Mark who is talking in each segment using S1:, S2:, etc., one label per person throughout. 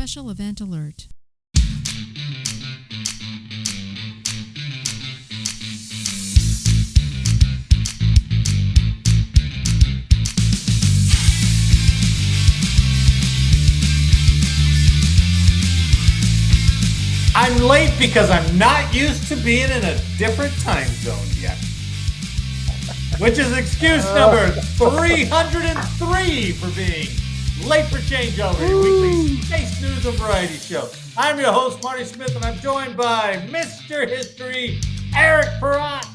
S1: Special event alert.
S2: I'm late because I'm not used to being in a different time zone yet. Which is excuse number 303 for being late for changeover, your weekly space news and variety show. I'm your host, Marty Smith, and I'm joined by Mr. History, Eric Perrott.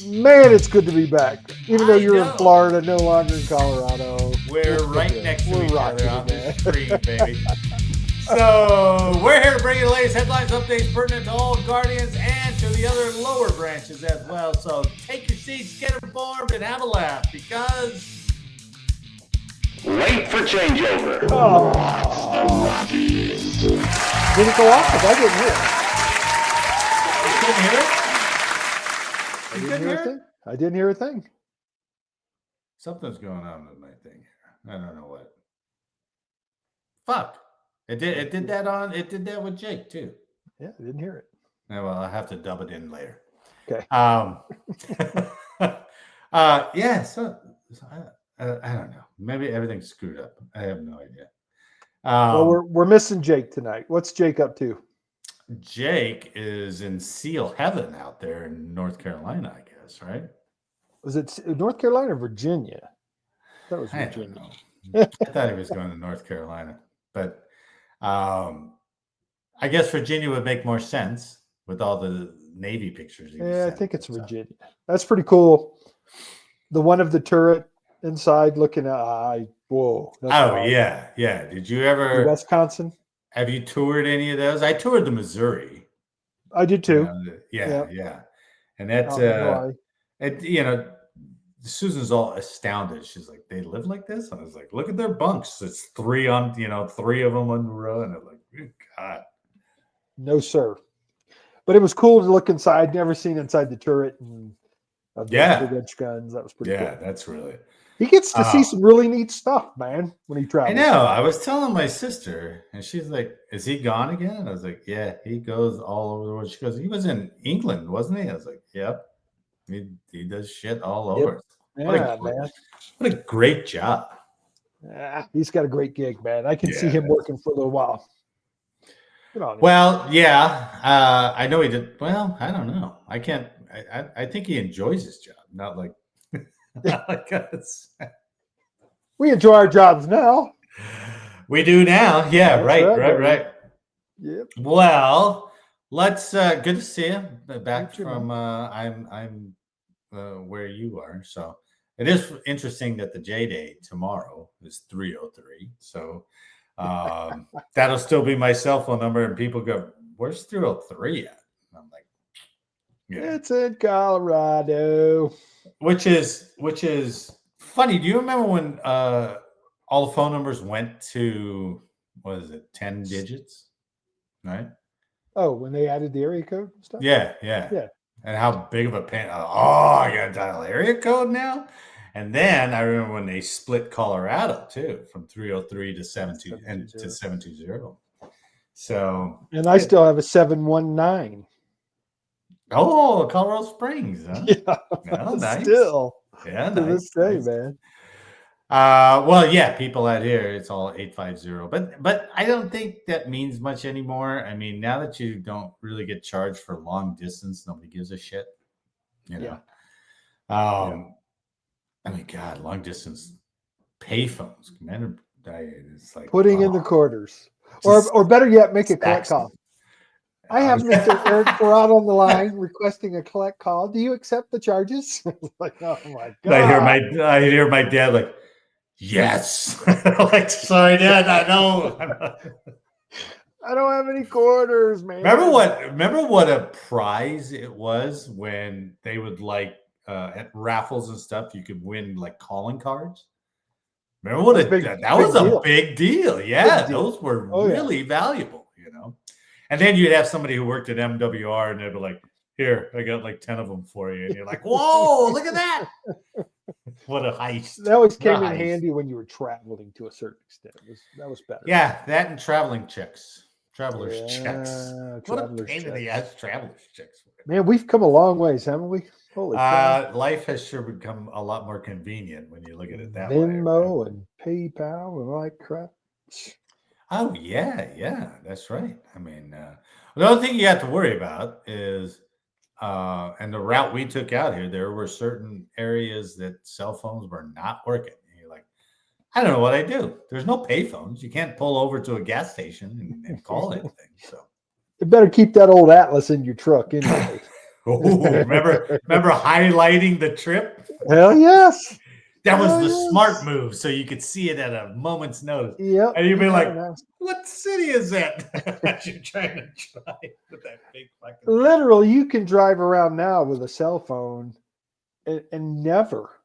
S3: Man, it's good to be back. Even though you're in Florida, no longer in Colorado.
S2: We're right next to each other on the screen, baby. So we're here to bring you the latest headlines, updates pertinent to all Guardians and to the other lower branches as well. So take your seats, get informed, and have a laugh because
S4: late for changeover.
S3: Oh. Did it go off? Because I didn't hear it.
S2: you couldn't hear it.
S3: I didn't hear a thing.
S2: Something's going on with my thing here. I don't know what. Fuck. It did that with Jake too.
S3: Yeah, I didn't hear it.
S2: Yeah, well, I'll have to dub it in later.
S3: Okay.
S2: Yeah, so I don't know. Maybe everything's screwed up. I have no idea.
S3: Well, we're missing Jake tonight. What's Jake up to?
S2: Jake is in SEAL heaven out there in North Carolina, I guess, right?
S3: Was it North Carolina or Virginia? That was Virginia.
S2: I thought he was going to North Carolina, but I guess Virginia would make more sense with all the Navy pictures.
S3: Yeah, I think it's Virginia. That's pretty cool. The one of the turret inside looking at whoa.
S2: Yeah. Did you ever
S3: Wisconsin?
S2: Have you toured any of those? I toured the Missouri.
S3: I did too.
S2: Yeah. And that's Susan's all astounded. She's like, they live like this? And I was like, look at their bunks. It's three of them on the row. And I'm like, good God.
S3: No, sir. But it was cool to look inside. Never seen inside the turret and big edge guns. That was pretty cool.
S2: Yeah, that's really.
S3: He gets to see some really neat stuff, man, when he travels.
S2: I know. I was telling my sister, and she's like, is he gone again? And I was like, yeah, he goes all over the world. She goes, he was in England, wasn't he? I was like, yep. He does shit all over.
S3: Yeah, man.
S2: What a great job.
S3: He's got a great gig, man. I can see him working for a little while.
S2: Well, yeah. I know he did. Well, I don't know. I can't. I think he enjoys his job. Not like us.
S3: We enjoy our jobs now.
S2: We do now. Yeah, right.
S3: Yep.
S2: Well, let's. Good to see you back from. I'm where you are. So it is interesting that the J Day tomorrow is 303. So that'll still be my cell phone number, and people go, "Where's 303 at?" And I'm like,
S3: "Yeah, it's in Colorado."
S2: Which is funny. Do you remember when all the phone numbers went to 10 digits? Right?
S3: Oh, when they added the area code and stuff?
S2: Yeah. And how big of a pain. I got to dial area code now? And then I remember when they split Colorado, too, from 303 to 720. So.
S3: And I still have a 719.
S2: Oh, Colorado Springs, huh?
S3: Yeah.
S2: Oh, nice.
S3: Still.
S2: Yeah,
S3: to this day, man.
S2: Well, yeah, people out here, it's all 850. But I don't think that means much anymore. I mean, now that you don't really get charged for long distance, nobody gives a shit. You know? I mean, God, long distance payphones. Man, it's like
S3: putting in the quarters. Or better yet, make a collect call. I have Mr. Eric Perrott on the line requesting a collect call. Do you accept the charges? Like, oh my God.
S2: I hear my dad like, yes. Like, sorry, Dad, I know.
S3: I don't have any quarters, man.
S2: Remember what a prize it was when they would at raffles and stuff, you could win like calling cards. Remember what that was a big deal. Yeah, those were really valuable, you know. And then you'd have somebody who worked at MWR and they'd be like, here, I got like 10 of them for you. And you're like, whoa, look at that. What a heist.
S3: That always came
S2: What a
S3: in
S2: heist.
S3: handy when you were traveling to a certain extent. That was better.
S2: Yeah, that and traveling checks. Traveler's checks. What a
S3: Traveler's
S2: pain in the
S3: checks.
S2: ass traveler's checks.
S3: Man, we've come a long ways, haven't we? Holy cow.
S2: Life has sure become a lot more convenient when you look at it that way.
S3: Venmo and PayPal and all that crap.
S2: Oh yeah, that's right. I mean, the only thing you have to worry about is, and the route we took out here, there were certain areas that cell phones were not working. And you're like, I don't know what I do. There's no payphones. You can't pull over to a gas station and call anything. So
S3: You better keep that old Atlas in your truck anyway.
S2: remember highlighting the trip?
S3: Hell yes.
S2: That was
S3: Hell
S2: the
S3: yes.
S2: smart move, so you could see it at a moment's notice.
S3: Yep.
S2: And you'd be like,
S3: nice.
S2: what city is that? As you're trying to drive with that big fucking.
S3: Literally, you can drive around now with a cell phone and never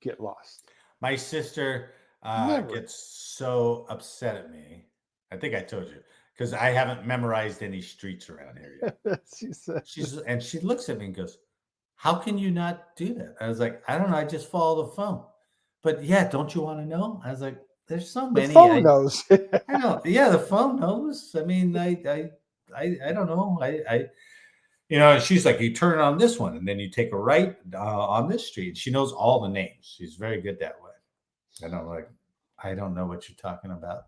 S3: get lost.
S2: My sister
S3: Never.
S2: gets so upset at me. I think I told you, because I haven't memorized any streets around here yet.
S3: She said.
S2: She looks at me and goes, how can you not do that? I was like, I don't know. I just follow the phone. But yeah, don't you want to know? I was like, there's so many.
S3: The phone knows.
S2: I know. Yeah, the phone knows. I mean, I don't know. She's like, you turn on this one and then you take a right on this street. She knows all the names. She's very good that way. And I'm like, I don't know what you're talking about.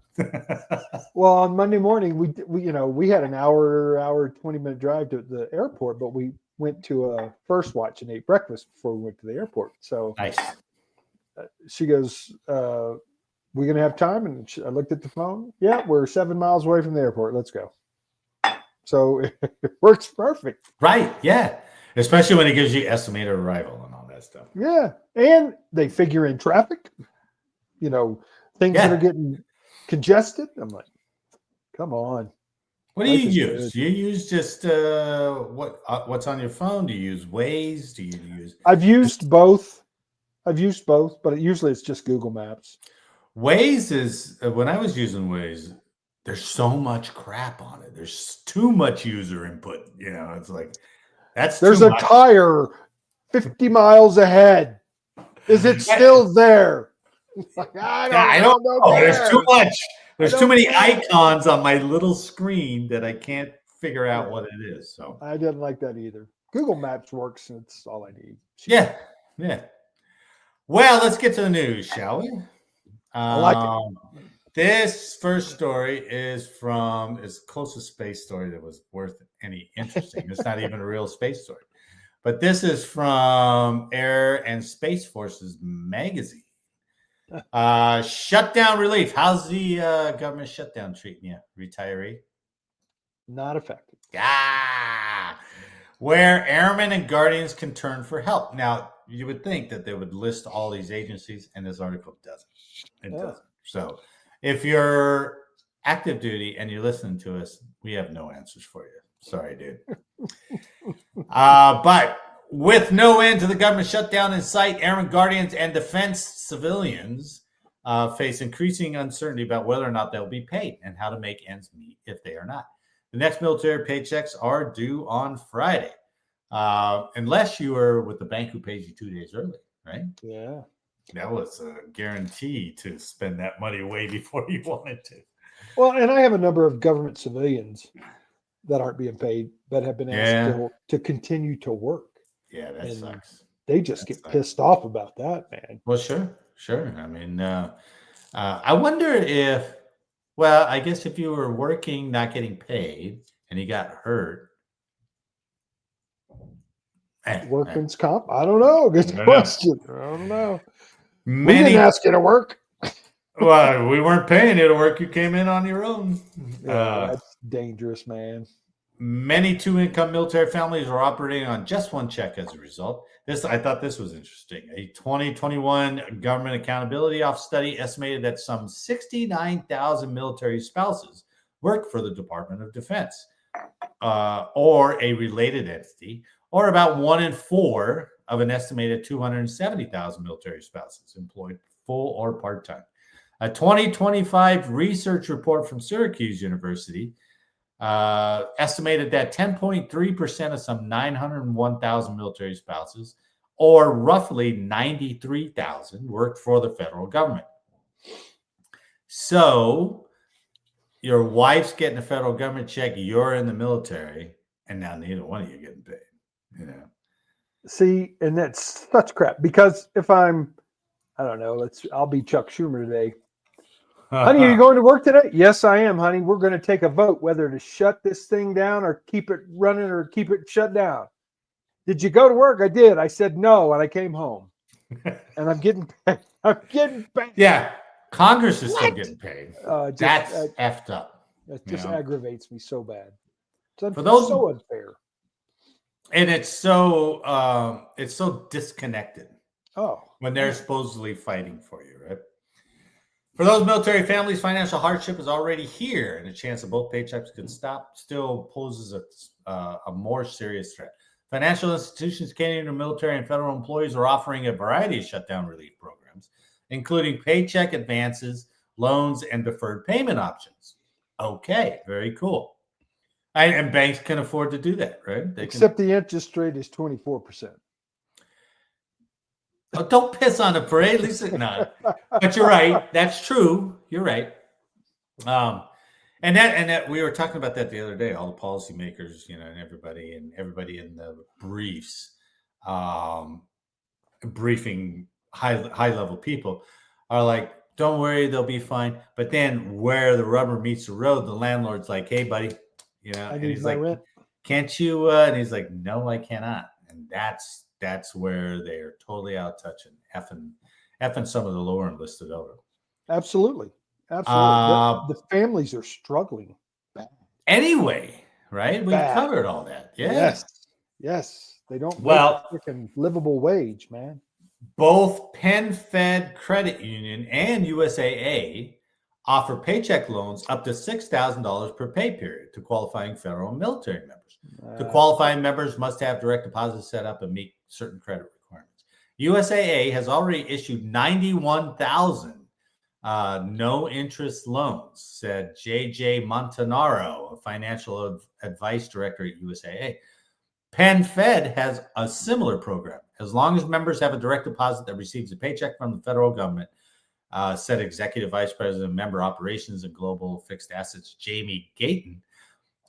S3: Well, on Monday morning, we had an hour 20-minute drive to the airport, but we went to a First Watch and ate breakfast before we went to the airport. So
S2: Nice.
S3: She goes, we're going to have time. And I looked at the phone. Yeah, we're 7 miles away from the airport. Let's go. So it works perfect.
S2: Right. Yeah. Especially when it gives you estimated arrival and all that stuff.
S3: Yeah. And they figure in traffic, things that are getting congested. I'm like, come on.
S2: What do you use? Do you use just what's on your phone? Do you use Waze? Do you use?
S3: I've used both, but usually it's just Google Maps.
S2: Waze is when I was using Waze, there's so much crap on it. There's too much user input. It's like
S3: there's a tire 50 miles ahead. Is it still there? Like, I don't know.
S2: There's too much. There's too many icons on my little screen that I can't figure out what it is. So
S3: I didn't like that either. Google Maps works. And it's all I need.
S2: Yeah. Well, let's get to the news, shall we?
S3: I like it.
S2: This first story is from as close a space story that was worth any interesting. It's not even a real space story, but this is from Air and Space Forces magazine. Shutdown relief. How's the government shutdown treating you, retiree?
S3: Not effective.
S2: Where airmen and guardians can turn for help. Now, you would think that they would list all these agencies, and this article doesn't. It doesn't. So if you're active duty and you're listening to us, we have no answers for you. Sorry, dude. But with no end to the government shutdown in sight, airmen, guardians, and defense civilians face increasing uncertainty about whether or not they'll be paid and how to make ends meet if they are not. The next military paychecks are due on Friday, unless you are with the bank who pays you 2 days early, right?
S3: Yeah.
S2: That was a guarantee to spend that money way before you wanted to.
S3: Well, and I have a number of government civilians that aren't being paid that have been asked to continue to work.
S2: Yeah, that sucks.
S3: They just get pissed off about that, man.
S2: Well, sure. I mean, I wonder if, well, I guess if you were working, not getting paid, and you got hurt.
S3: Workman's comp? I don't know. Good question. I don't know. We didn't ask you to work.
S2: Well, we weren't paying you to work. You came in on your own.
S3: That's dangerous, man.
S2: Many two-income military families are operating on just one check as a result. I thought this was interesting. A 2021 Government Accountability Office study estimated that some 69,000 military spouses work for the Department of Defense or a related entity, or about 1 in 4 of an estimated 270,000 military spouses employed full or part-time. A 2025 research report from Syracuse University estimated that 10.3% of some 901,000 military spouses or roughly 93,000 worked for the federal government. So your wife's getting a federal government check, you're in the military, and now neither one of you are getting paid, you know.
S3: See, and that's such crap, because if I don't know, I'll be Chuck Schumer today. Honey, are you going to work today? Yes, I am, honey. We're going to take a vote whether to shut this thing down or keep it running or keep it shut down. Did you go to work? I did. I said no, and I came home. And I'm getting paid. I'm getting paid.
S2: Yeah, Congress is still getting paid. That's effed up.
S3: It just aggravates me so bad.
S2: For those,
S3: so unfair.
S2: And it's so disconnected.
S3: Oh,
S2: when they're supposedly fighting for you, right? For those military families, financial hardship is already here, and the chance that both paychecks could stop still poses a more serious threat. Financial institutions catering to military and federal employees are offering a variety of shutdown relief programs, including paycheck advances, loans, and deferred payment options. Okay, very cool. And banks can afford to do that, right?
S3: Except the interest rate is 24%.
S2: Oh, don't piss on the parade, at least not. But you're right. That's true. You're right. And that we were talking about that the other day. All the policymakers, and everybody in the briefs, briefing high level people are like, "Don't worry, they'll be fine." But then, where the rubber meets the road, the landlord's like, "Hey, buddy,
S3: and he's like,
S2: rent. Can't you?" And he's like, "No, I cannot." And that's where they're totally out touching, effing some of the lower enlisted over.
S3: Absolutely. The families are struggling.
S2: Anyway, right? We've covered all that. Yeah.
S3: Yes. They don't make a freaking livable wage, man.
S2: Both Penn Fed Credit Union and USAA offer paycheck loans up to $6,000 per pay period to qualifying federal and military members. The qualifying members must have direct deposits set up and meet certain credit requirements. USAA has already issued 91,000 no-interest loans, said J.J. Montanaro, a financial advice director at USAA. Penn Fed has a similar program. As long as members have a direct deposit that receives a paycheck from the federal government, said Executive Vice President, Member Operations and Global Fixed Assets, Jamie Gayton,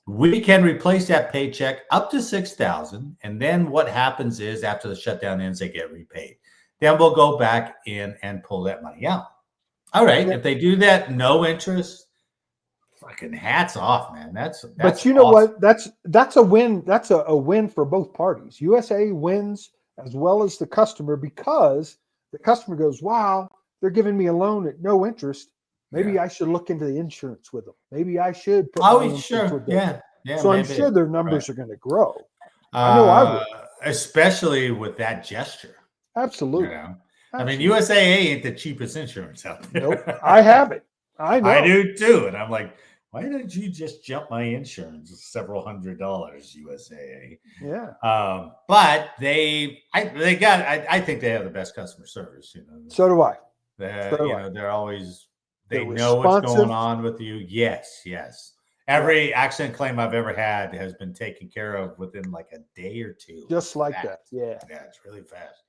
S2: we can replace that paycheck up to $6,000, and then what happens is after the shutdown ends, they get repaid. Then we'll go back in and pull that money out. All right, if they do that, no interest, fucking hats off, man. That's
S3: but you know awesome. What? That's a win. That's a win for both parties. USA wins as well as the customer, because the customer goes, "Wow, they're giving me a loan at no interest. Maybe I should look into the insurance with them. Maybe I should put
S2: sure.
S3: With them."
S2: Yeah.
S3: So maybe. I'm sure their numbers are going to grow. I know I would.
S2: Especially with that gesture.
S3: Absolutely.
S2: I mean, USAA ain't the cheapest insurance out there.
S3: Nope. I have it. I know.
S2: I do too. And I'm like, why did you just jump my insurance several $100, USAA?
S3: Yeah.
S2: But I think they have the best customer service.
S3: So do I.
S2: They're always, they know what's going on with you. Yes. Every accident claim I've ever had has been taken care of within like a day or two.
S3: Just like that. Yeah.
S2: Yeah, it's really fast.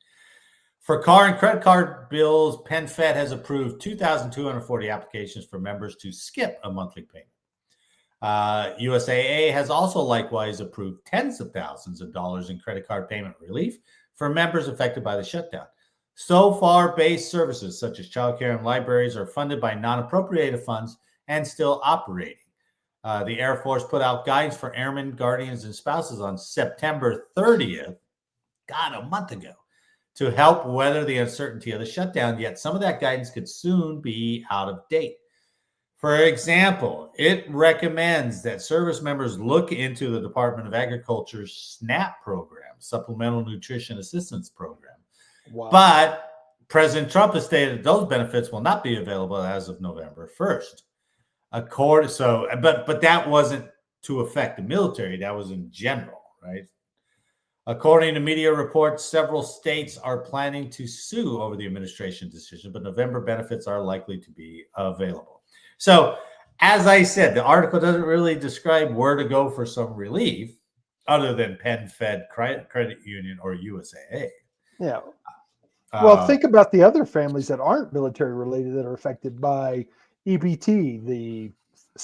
S2: For car and credit card bills, Penn Fed has approved 2,240 applications for members to skip a monthly payment. USAA has also likewise approved tens of thousands of dollars in credit card payment relief for members affected by the shutdown. So far, base services such as childcare and libraries are funded by non-appropriated funds and still operating. The Air Force put out guidance for airmen, guardians, and spouses on September 30th, a month ago, to help weather the uncertainty of the shutdown, yet some of that guidance could soon be out of date. For example, it recommends that service members look into the Department of Agriculture's SNAP program, Supplemental Nutrition Assistance Program. Wow. But President Trump has stated that those benefits will not be available as of November 1st. But that wasn't to affect the military. That was in general, right? According to media reports, several states are planning to sue over the administration's decision, but November benefits are likely to be available. So, as I said, the article doesn't really describe where to go for some relief other than Penn Fed Credit Union or USAA.
S3: Yeah. Well,
S2: Uh,
S3: think about the other families that aren't military related that are affected by EBT, the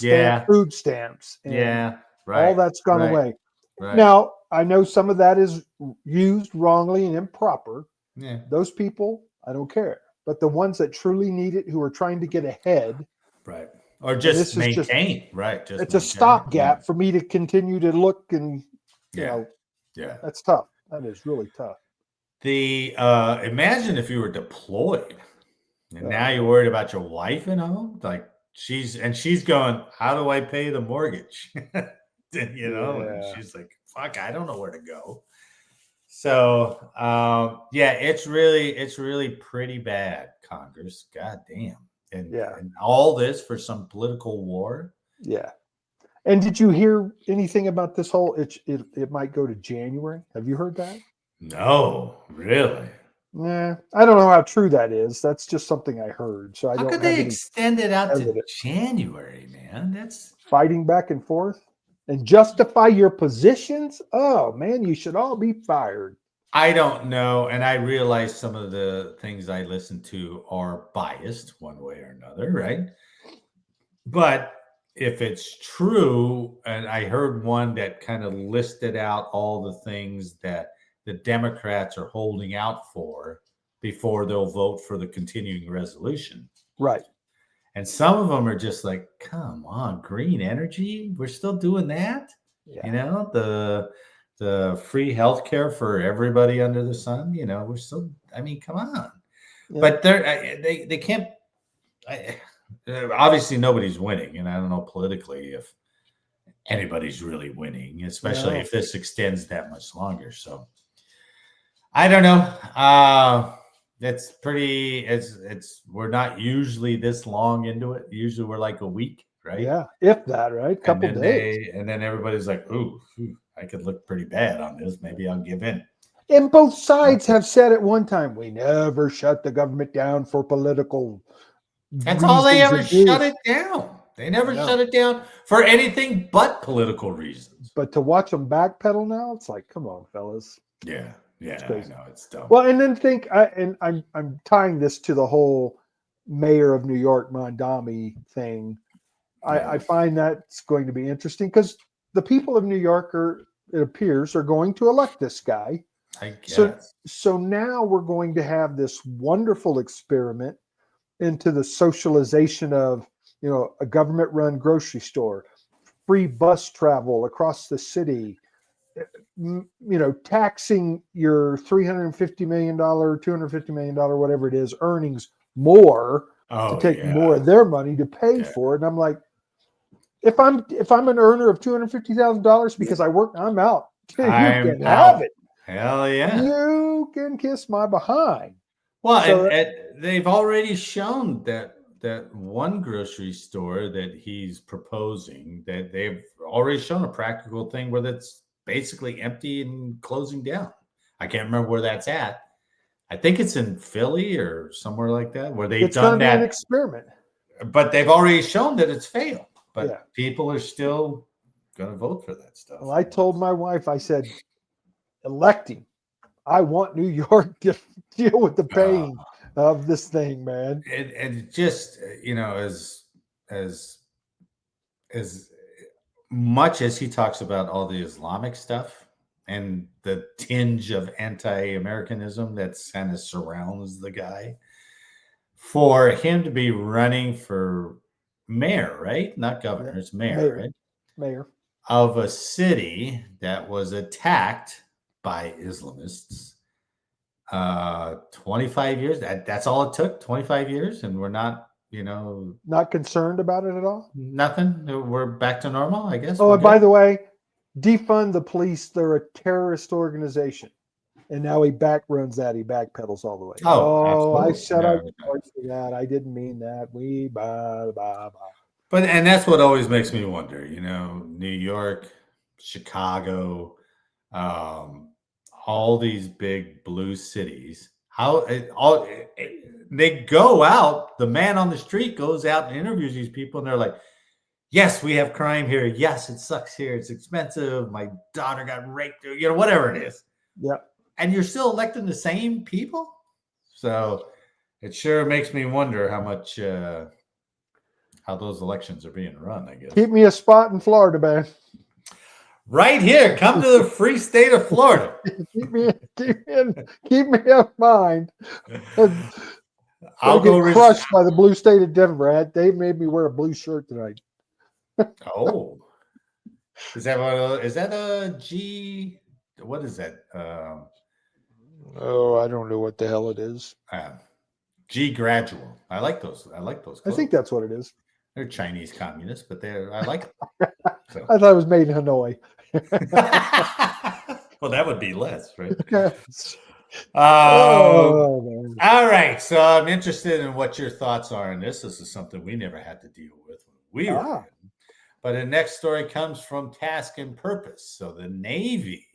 S2: yeah,
S3: food stamps, and
S2: yeah,
S3: all
S2: right,
S3: that's gone
S2: right,
S3: away.
S2: right.
S3: Now, I know some of that is used wrongly and improper.
S2: Yeah,
S3: Those people, I don't care. But the ones that truly need it, who are trying to get ahead,
S2: right. Or
S3: and
S2: just
S3: this is just,
S2: maintain, right? Just
S3: it's a
S2: maintain. Yeah,
S3: stopgap for me to continue to look and,
S2: yeah, yeah.
S3: that's tough. That is really tough.
S2: The imagine if you were deployed and now
S3: Uh,
S2: you're worried about your wife and all, like she's going, how do I pay the mortgage? And
S3: yeah.
S2: she's like, fuck, I don't know where to go. So yeah, it's really pretty bad, Congress. God damn.
S3: Yeah.
S2: And all this for some political war.
S3: Yeah. And did you hear anything about this whole it might go to January? Have you heard that?
S2: No, really.
S3: Yeah. I don't know how true that is. That's just something I heard. So I
S2: How
S3: don't
S2: could
S3: have
S2: they
S3: any
S2: extend it out to
S3: evidence.
S2: January, man? That's
S3: Fighting back and forth and justify your positions. Oh man, you should all be fired.
S2: I don't know. And I realize some of the things I listen to are biased one way or another, right? But if it's true, and I heard one that kind of listed out all the things that the Democrats are holding out for before they'll vote for the continuing resolution.
S3: Right.
S2: And some of them are just like, come on, green energy? We're still doing that?
S3: Yeah.
S2: The free healthcare for everybody under the sun, we're still, I mean, come on.
S3: Yeah.
S2: But they can't, obviously nobody's winning. And I don't know politically if anybody's really winning, especially
S3: No.
S2: if this extends that much longer. So I don't know. It's pretty, we're not usually this long into it. Usually we're like a week, right?
S3: Yeah. If that, right? Couple days.
S2: And then everybody's like, ooh, I could look pretty bad on this. Maybe I'll give in.
S3: And both sides have said at one time, we never shut the government down for political
S2: That's all they ever
S3: reasons and
S2: shut
S3: views.
S2: it down. They never
S3: I know.
S2: shut it down for anything but political reasons.
S3: But to watch them backpedal now, it's like, come on, fellas.
S2: Yeah, I
S3: crazy.
S2: know it's dumb.
S3: Well, and then think, I'm tying this to the whole mayor of New York Mondami thing. I find that's going to be interesting because the people of New York it appears, are going to elect this guy.
S2: I guess.
S3: So now we're going to have this wonderful experiment into the socialization of, a government-run grocery store, free bus travel across the city, taxing your $350 million, $250 million, whatever it is, earnings more to take more of their money to pay for it. And I'm like, if I'm an earner of $250,000 because I work, I'm out. You can have it.
S2: Hell yeah.
S3: You can kiss my behind.
S2: Well, so they've already shown that one grocery store that he's proposing, that they've already shown a practical thing where that's basically empty and closing down. I can't remember where that's at. I think it's in Philly or somewhere like that, where they've done that.
S3: An experiment.
S2: But they've already shown that it's failed. But people are still going to vote for that stuff.
S3: Well, I told my wife, I said, electing, I want New York to deal with the pain of this thing, man.
S2: And just, as much as he talks about all the Islamic stuff and the tinge of anti-Americanism that kind of surrounds the guy, for him to be running for mayor, right? Not governor, it's mayor, right?
S3: Mayor.
S2: Of a city that was attacked by Islamists. 25 years. That's all it took, 25 years. And we're not,
S3: not concerned about it at all?
S2: Nothing. We're back to normal, I guess.
S3: Oh, and by the way, defund the police. They're a terrorist organization. And now he backruns that. He backpedals all the way. I said I was sorry for that. I didn't mean that.
S2: But, and that's what always makes me wonder, New York, Chicago, all these big blue cities, they go out, the man on the street goes out and interviews these people, and they're like, yes, we have crime here. Yes, it sucks here. It's expensive. My daughter got raped, whatever it is.
S3: Yeah.
S2: and you're still electing the same people. So it sure makes me wonder how much how those elections are being run, I guess.
S3: Keep me a spot in Florida, man.
S2: Right here, come to the free state of Florida.
S3: keep me in mind.
S2: I'll go
S3: crushed by the blue state of Denver. They made me wear a blue shirt tonight.
S2: Oh, is that a G? What is that?
S3: Oh, I don't know what the hell it is.
S2: G gradual. I like those. I like those clothes.
S3: I think that's what it is.
S2: They're Chinese communists, but I like them. So.
S3: I thought it was made in Hanoi.
S2: Well, that would be less, right?
S3: All
S2: right. So I'm interested in what your thoughts are on this. This is something we never had to deal with when we were in. But the next story comes from Task and Purpose. So the Navy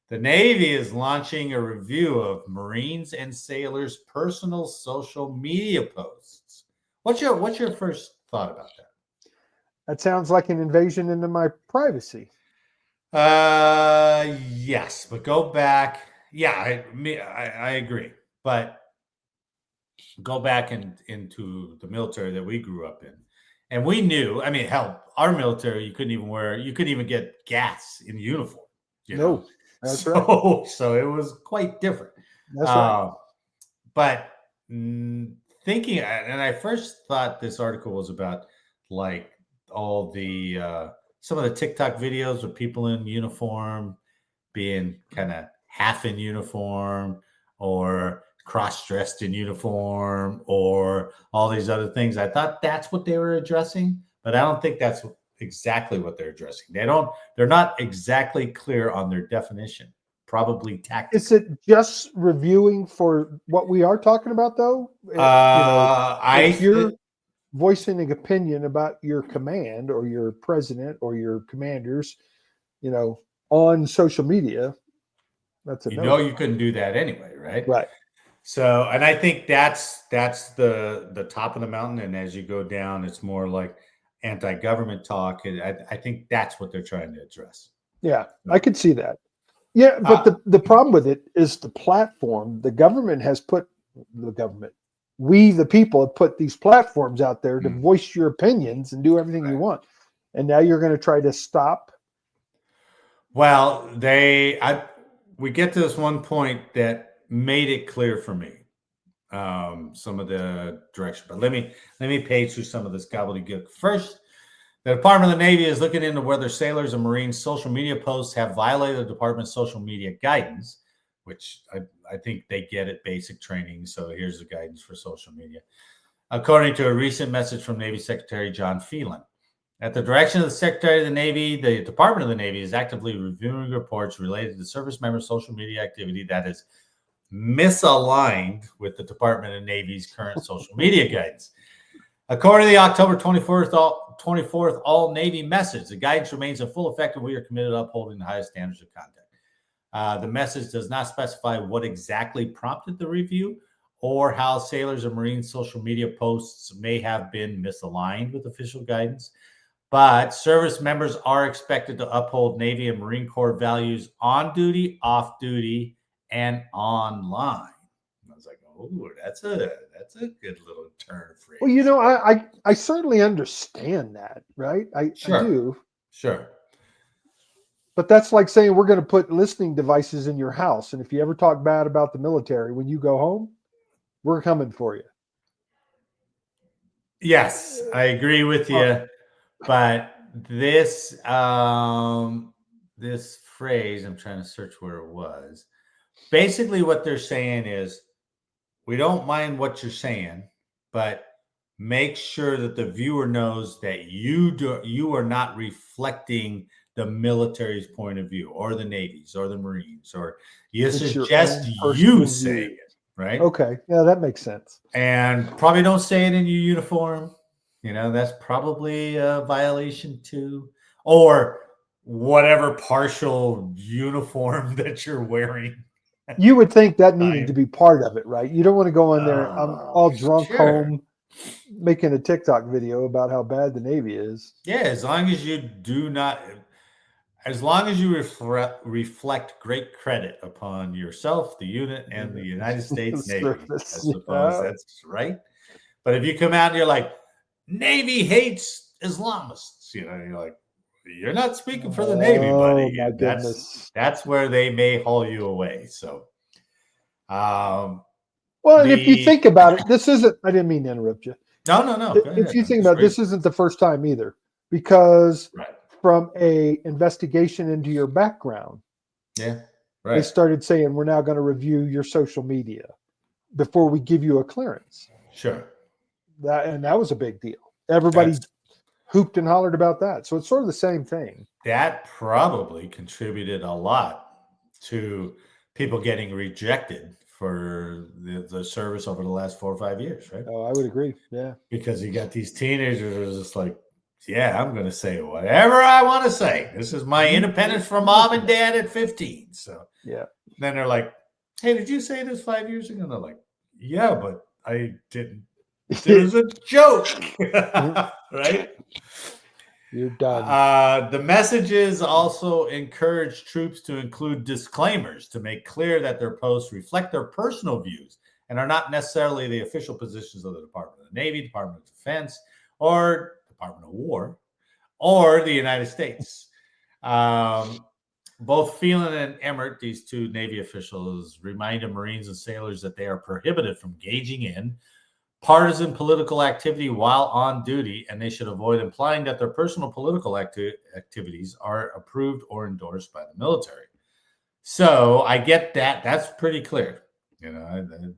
S2: is launching a review of Marines and sailors' personal social media posts. What's your first thought about that?
S3: That sounds like an invasion into my privacy.
S2: Yes, but go back. Yeah, I agree. But go back into the military that we grew up in. And we knew, I mean, hell, our military, you couldn't even get gas in uniform.
S3: No, that's right.
S2: So it was quite different.
S3: That's right.
S2: But thinking, and I first thought this article was about like all the, some of the TikTok videos of people in uniform being kind of half in uniform or cross-dressed in uniform or all these other things. I thought that's what they were addressing, but I don't think that's exactly what they're addressing. They're not exactly clear on their definition. Probably tactical.
S3: Is it just reviewing for what we are talking about, though? If you're voicing an opinion about your command or your president or your commanders, on social media, that's a
S2: you couldn't do that anyway, right?
S3: Right.
S2: So, and I think that's the top of the mountain, and as you go down, it's more like anti-government talk. And I think that's what they're trying to address.
S3: Yeah, I could see that. Yeah, but the problem with it is the platform. The government has put we the people have put these platforms out there to voice your opinions and do everything you want, and now you're going to try to stop.
S2: Well, we get to this one point that made it clear for me some of the direction, but let me page through some of this gobbledygook. First, the Department of the Navy is looking into whether sailors and Marines' social media posts have violated the department's social media guidance, which I think they get at basic training. So here's the guidance for social media. According to a recent message from Navy Secretary John Phelan, at the direction of the Secretary of the Navy, the Department of the Navy is actively reviewing reports related to service members' social media activity that is misaligned with the Department of Navy's current social media guidance. According to the October 24th All Navy message, the guidance remains in full effect and we are committed to upholding the highest standards of conduct. The message does not specify what exactly prompted the review or how sailors and Marines' social media posts may have been misaligned with official guidance, but service members are expected to uphold Navy and Marine Corps values on duty, off duty, and online. I was like, oh, that's a good little turn of phrase.
S3: Well, I certainly understand that, right? I do.
S2: Sure.
S3: But that's like saying we're going to put listening devices in your house, and if you ever talk bad about the military when you go home, we're coming for you.
S2: Yes, I agree with you. But this this phrase, I'm trying to search where it was. Basically, what they're saying is, we don't mind what you're saying, but make sure that the viewer knows that you are not reflecting the military's point of view, or the Navy's, or the Marines, or this is just you saying it, right?
S3: Okay, yeah, that makes sense.
S2: And probably don't say it in your uniform. That's probably a violation too, or whatever partial uniform that you're wearing.
S3: You would think that needed to be part of it, right? You don't want to go in there, I'm all drunk home, making a TikTok video about how bad the Navy is.
S2: Yeah, as long as you do not. as long as you reflect great credit upon yourself, the unit, and the United States Navy, I suppose that's right. But if you come out and you're like, Navy hates Islamists, you're like, you're not speaking for the Navy, buddy.
S3: My goodness.
S2: That's where they may haul you away. So,
S3: well, and if you think about it, this isn't, I didn't mean to interrupt you.
S2: No.
S3: If you think about it, this isn't the first time either, because from a investigation into your background, they started saying, we're now going to review your social media before we give you a clearance.
S2: Sure.
S3: That was a big deal. Everybody hooped and hollered about that. So it's sort of the same thing.
S2: That probably contributed a lot to people getting rejected for the service over the last 4 or 5 years, right?
S3: Oh, I would agree. Yeah. Because
S2: you got these teenagers who are just like, yeah, I'm going to say whatever I want to say. This is my independence from mom and dad at 15. So
S3: yeah.
S2: Then they're like, hey, did you say this 5 years ago? And they're like, yeah, but I didn't. It was a joke, right?
S3: You're done.
S2: The messages also encourage troops to include disclaimers to make clear that their posts reflect their personal views and are not necessarily the official positions of the Department of the Navy, Department of Defense, or Department of War, or the United States. Both Phelan and Emmert, these two Navy officials, reminded Marines and sailors that they are prohibited from engaging in partisan political activity while on duty, and they should avoid implying that their personal political activities are approved or endorsed by the military. So I get that. That's pretty clear. And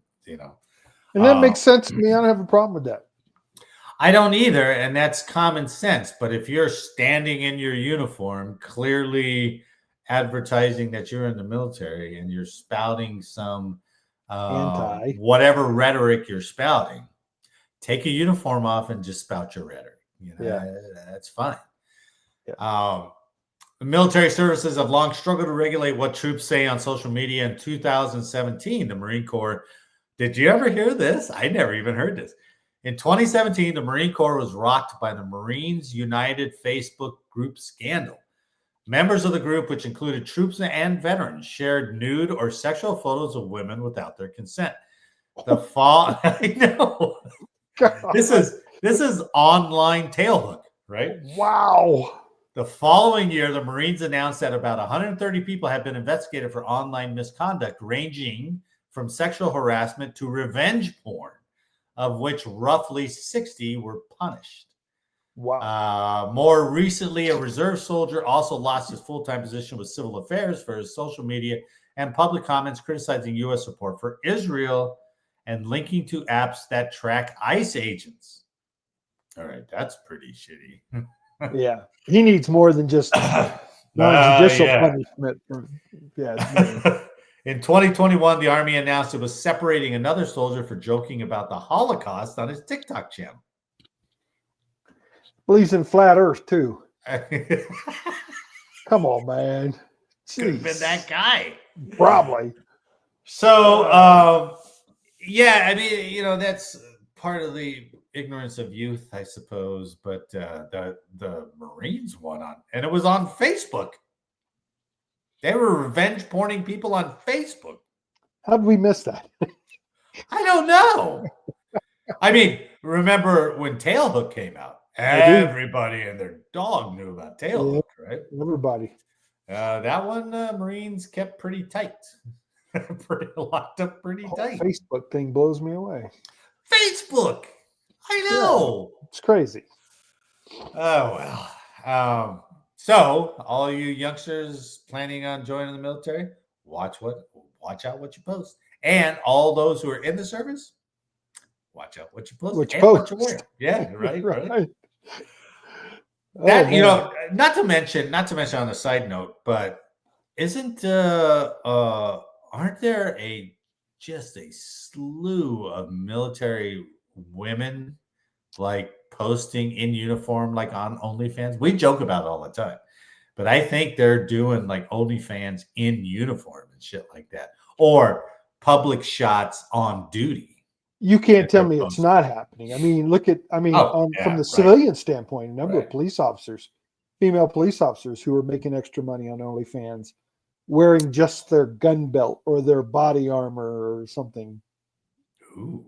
S3: that makes sense to me. I don't have a problem with that.
S2: I don't either, and that's common sense. But if you're standing in your uniform, clearly advertising that you're in the military, and you're spouting some whatever rhetoric you're spouting, take a uniform off and just spout your rhetoric. That's fine. Yeah. The military services have long struggled to regulate what troops say on social media. In 2017, the Marine Corps, did you ever hear this? I never even heard this. In 2017, the Marine Corps was rocked by the Marines United Facebook group scandal. Members of the group, which included troops and veterans, shared nude or sexual photos of women without their consent. I know. This is online tailhook, right?
S3: Wow.
S2: The following year, the Marines announced that about 130 people had been investigated for online misconduct, ranging from sexual harassment to revenge porn, of which roughly 60 were punished.
S3: Wow.
S2: More recently, a reserve soldier also lost his full-time position with civil affairs for his social media and public comments criticizing U.S. support for Israel and linking to apps that track ICE agents. All right, that's pretty shitty.
S3: Yeah, he needs more than just non-judicial punishment.
S2: In 2021, the Army announced it was separating another soldier for joking about the Holocaust on his TikTok channel.
S3: Believes in flat Earth too. Come on, man.
S2: Could have been that guy.
S3: Probably.
S2: So, I mean, that's part of the ignorance of youth, I suppose. But the Marines won on, and it was on Facebook. They were revenge porning people on Facebook.
S3: How did we miss that?
S2: I don't know. I mean, remember when Tailhook came out? Everybody and their dog knew about Tailhook, right?
S3: Everybody.
S2: That one, Marines kept pretty tight. Pretty locked up pretty tight.
S3: Facebook thing blows me away.
S2: Facebook! I know.
S3: Yeah, it's crazy.
S2: Oh, well. So, all you youngsters planning on joining the military, watch out what you post. And all those who are in the service, watch out what you post what you wear. Yeah, right. That not to mention on a side note, but aren't there just a slew of military women like posting in uniform like on OnlyFans? We joke about it all the time, but I think they're doing like OnlyFans in uniform and shit like that, or public shots on duty.
S3: You can't tell me it's not happening. I mean, from the civilian standpoint, a number of police officers female police officers who are making extra money on OnlyFans wearing just their gun belt or their body armor or something.
S2: Ooh.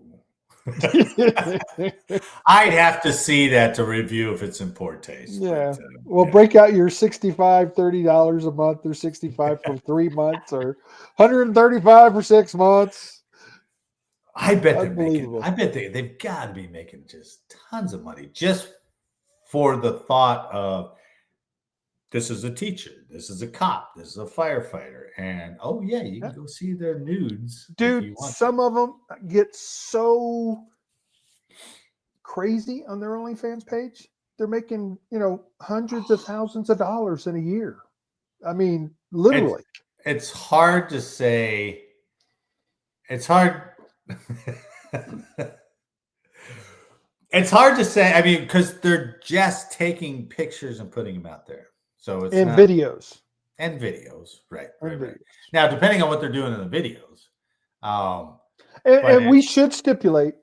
S2: I'd have to see that to review if it's in poor taste.
S3: Yeah.
S2: But,
S3: Well, break out your $65, $30 a month, or 65 for 3 months, or 135 for 6 months.
S2: I bet they're making.
S3: Unbelievable.
S2: I bet they've got to be making just tons of money just for the thought of this is a teacher, this is a cop, this is a firefighter, and oh yeah, you can go see their nudes.
S3: Dude, some of them get so crazy on their OnlyFans page. They're making, hundreds of thousands of dollars in a year. I mean, literally.
S2: It's hard to say. It's hard. It's hard to say. I mean, because they're just taking pictures and putting them out there. So it's
S3: videos.
S2: And videos, right.
S3: Videos.
S2: Now, depending on what they're doing in the videos.
S3: And we should stipulate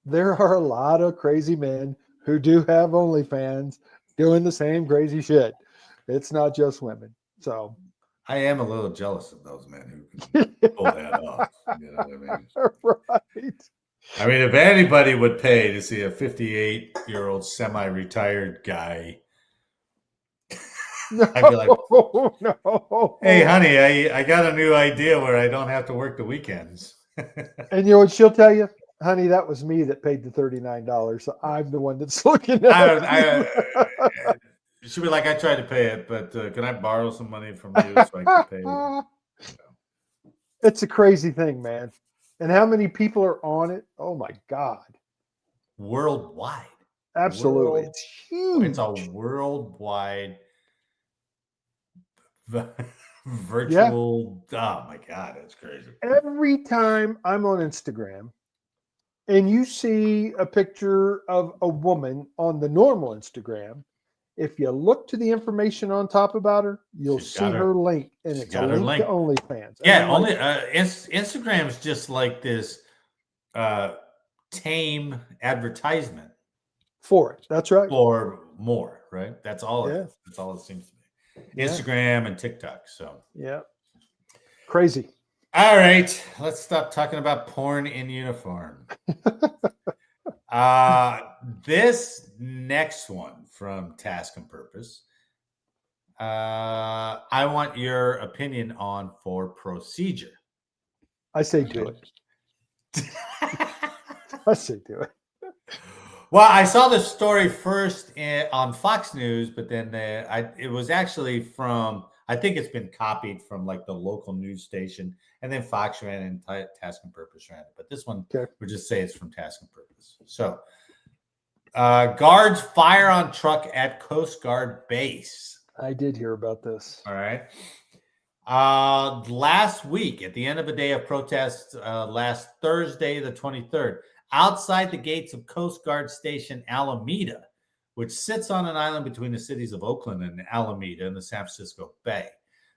S3: there are a lot of crazy men who do have OnlyFans doing the same crazy shit. It's not just women. So
S2: I am a little jealous of those men who can pull that off. You know what I mean?
S3: Right.
S2: I mean, if anybody would pay to see a 58-year-old semi-retired guy, I'd be like,
S3: no.
S2: Hey, honey, I got a new idea where I don't have to work the weekends.
S3: And you know what she'll tell you? Honey, that was me that paid the $39. So I'm the one that's looking at it.
S2: She'll be like, I tried to pay it, but can I borrow some money from you so I can pay you?
S3: It's a crazy thing, man. And how many people are on it? Oh, my God.
S2: Worldwide.
S3: Absolutely. It's huge.
S2: It's a worldwide virtual. Yeah. Oh, my God. It's crazy.
S3: Every time I'm on Instagram and you see a picture of a woman on the normal Instagram, if you look to the information on top about her, you'll see her link, and it's a link to OnlyFans.
S2: Yeah, Instagram is just like this tame advertisement
S3: for it. That's right.
S2: For more, right? That's all.
S3: Yeah.
S2: That's all it seems to be. Instagram and TikTok. So
S3: yeah, crazy.
S2: All right, let's stop talking about porn in uniform. This next one from Task and Purpose, I want your opinion on for procedure.
S3: I say do it. I say do it.
S2: Well, I saw the story first on Fox News, but then it was actually from, I think it's been copied from like the local news station, and then Fox ran it and Task and Purpose ran it. But this one, we'll just say it's from Task and Purpose. So, guards fire on truck at Coast Guard base.
S3: I did hear about this.
S2: All right. Last week, at the end of a day of protest, last Thursday, the 23rd, outside the gates of Coast Guard Station Alameda, which sits on an island between the cities of Oakland and Alameda in the San Francisco Bay.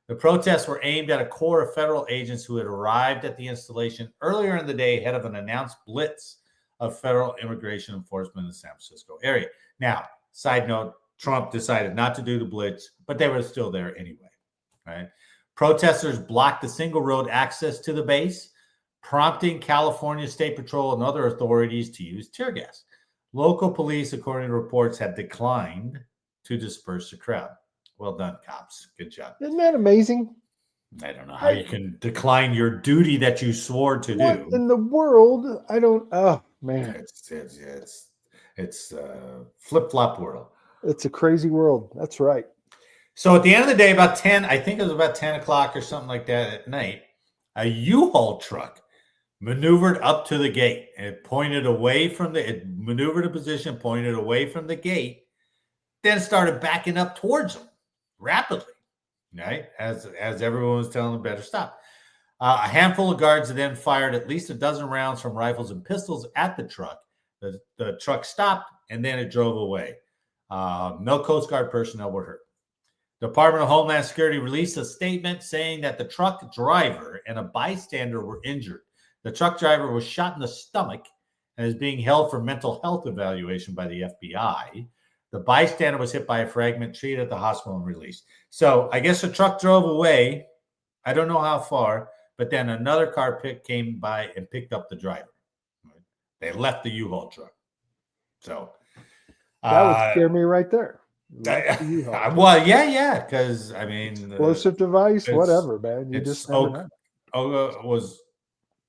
S2: The protests were aimed at a corps of federal agents who had arrived at the installation earlier in the day ahead of an announced blitz of federal immigration enforcement in the San Francisco area. Now, side note, Trump decided not to do the blitz, but they were still there anyway. Right? Protesters blocked the single road access to the base, prompting California State Patrol and other authorities to use tear gas. Local police, according to reports, had declined to disperse the crowd. Well done, cops. Good job.
S3: Isn't that amazing?
S2: I don't know how you can decline your duty that you swore to do.
S3: In the world, I don't. Oh man,
S2: it's flip-flop world.
S3: It's a crazy world. That's right.
S2: So at the end of the day, about 10, I think it was about 10 o'clock or something like that at night, a U-Haul truck maneuvered up to the gate. It maneuvered a position, pointed away from the gate, then started backing up towards them rapidly, right? As everyone was telling them better stop. A handful of guards then fired at least a dozen rounds from rifles and pistols at the truck. The truck stopped, and then it drove away. No Coast Guard personnel were hurt. The Department of Homeland Security released a statement saying that the truck driver and a bystander were injured. The truck driver was shot in the stomach and is being held for mental health evaluation by the FBI. The bystander was hit by a fragment, treated at the hospital and released. So I guess the truck drove away. I don't know how far, but then another car came by and picked up the driver. They left the U-Haul truck. So
S3: that would scare me right there.
S2: Well, yeah, because I mean,
S3: explosive device, whatever, man. You just never know.
S2: Was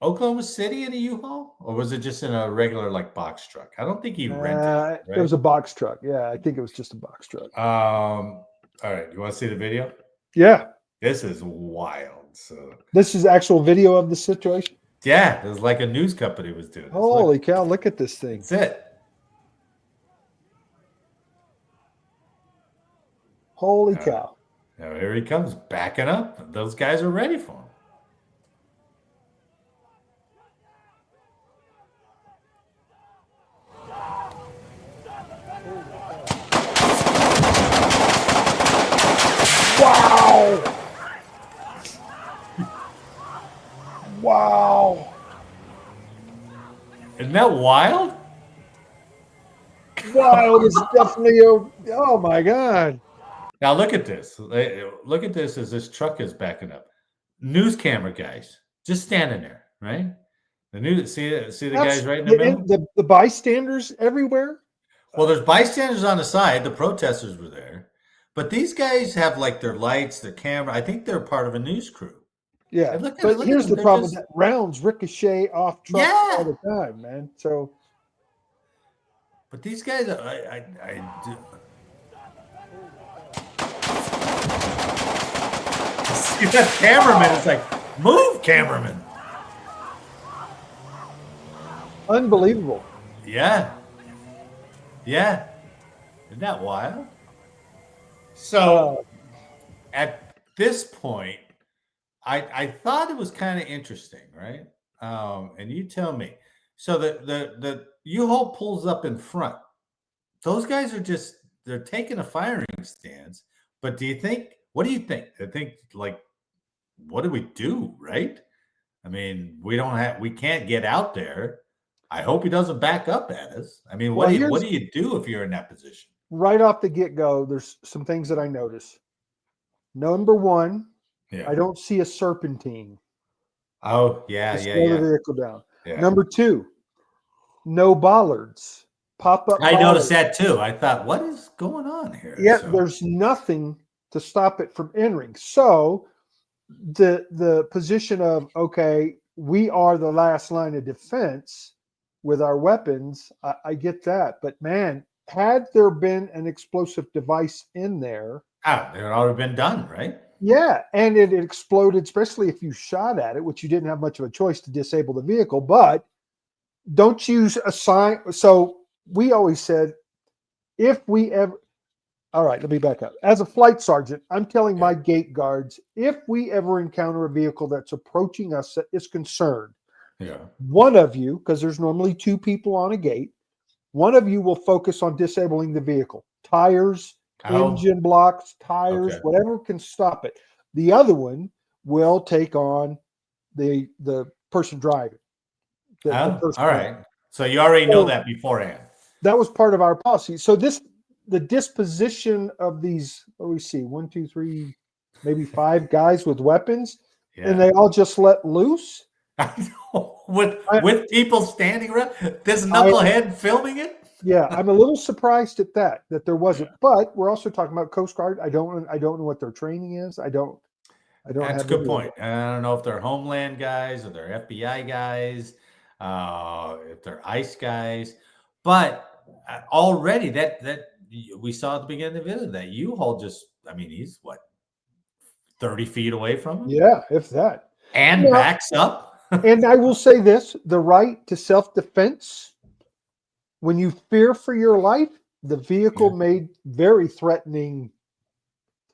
S2: Oklahoma City in a U-Haul, or was it just in a regular like box truck? I don't think he rented it. Right?
S3: It was a box truck. Yeah, I think it was just a box truck.
S2: All right, you want to see the video?
S3: Yeah,
S2: this is wild. So
S3: this is actual video of the situation.
S2: Yeah, it was like a news company was doing this.
S3: Holy cow! Look at this thing.
S2: That's it.
S3: Holy cow!
S2: Now here he comes, backing up. Those guys are ready for him.
S3: Wow! Wow!
S2: Isn't that wild?
S3: Wild is definitely oh my God.
S2: Now look at this. Look at this as this truck is backing up. News camera guys just standing there, right? The news see the guys right in the middle.
S3: The bystanders everywhere.
S2: Well, there's bystanders on the side. The protesters were there, but these guys have like their lights, their camera. I think they're part of a news crew.
S3: Yeah, but here's the problem: that rounds ricochet off trucks all the time, man. So,
S2: but these guys, I do. See that cameraman? It's like, move, cameraman.
S3: Unbelievable.
S2: Yeah. Yeah. Isn't that wild? So at this point, I thought it was kind of interesting, right? And you tell me. So the U-Haul pulls up in front. Those guys are they're taking a firing stance. But what do you think? I think like, what do we do, right? I mean, we can't get out there. I hope he doesn't back up at us. I mean, what do you do if you're in that position?
S3: Right off the get-go, there's some things that I notice. Number one, I don't see a serpentine.
S2: Oh, yeah.
S3: Slow the vehicle down. Yeah. Number two, no bollards. Pop-up
S2: I noticed that too. I thought, what is going on here?
S3: Yeah, there's nothing to stop it from entering. So the position of, okay, we are the last line of defense with our weapons, I get that. But man, had there been an explosive device in there,
S2: it had already been done, right?
S3: Yeah, and it exploded, especially if you shot at it, which you didn't have much of a choice to disable the vehicle. But don't use a sign. So we always said, if we ever, all right, let me back up. As a flight sergeant, I'm telling my gate guards, if we ever encounter a vehicle that's approaching us that is concerned, one of you, because there's normally two people on a gate, one of you will focus on disabling the vehicle. Tires, engine blocks, tires, whatever can stop it. The other one will take on the person driving.
S2: All right. So you already know that beforehand.
S3: That was part of our policy. So the disposition of these, what do we see? 1, 2, 3, maybe 5 guys with weapons, and they all just let loose.
S2: With people standing around, this knucklehead filming it.
S3: Yeah, I'm a little surprised at that there wasn't. But we're also talking about Coast Guard. I don't know what their training is. I don't.
S2: That's a good point. I don't know if they're Homeland guys or they're FBI guys, if they're ICE guys, but already that we saw at the beginning of the video that U-Haul he's what, 30 feet away from him?
S3: Yeah, if that.
S2: And backs up.
S3: And I will say this, the right to self-defense, when you fear for your life, the vehicle made very threatening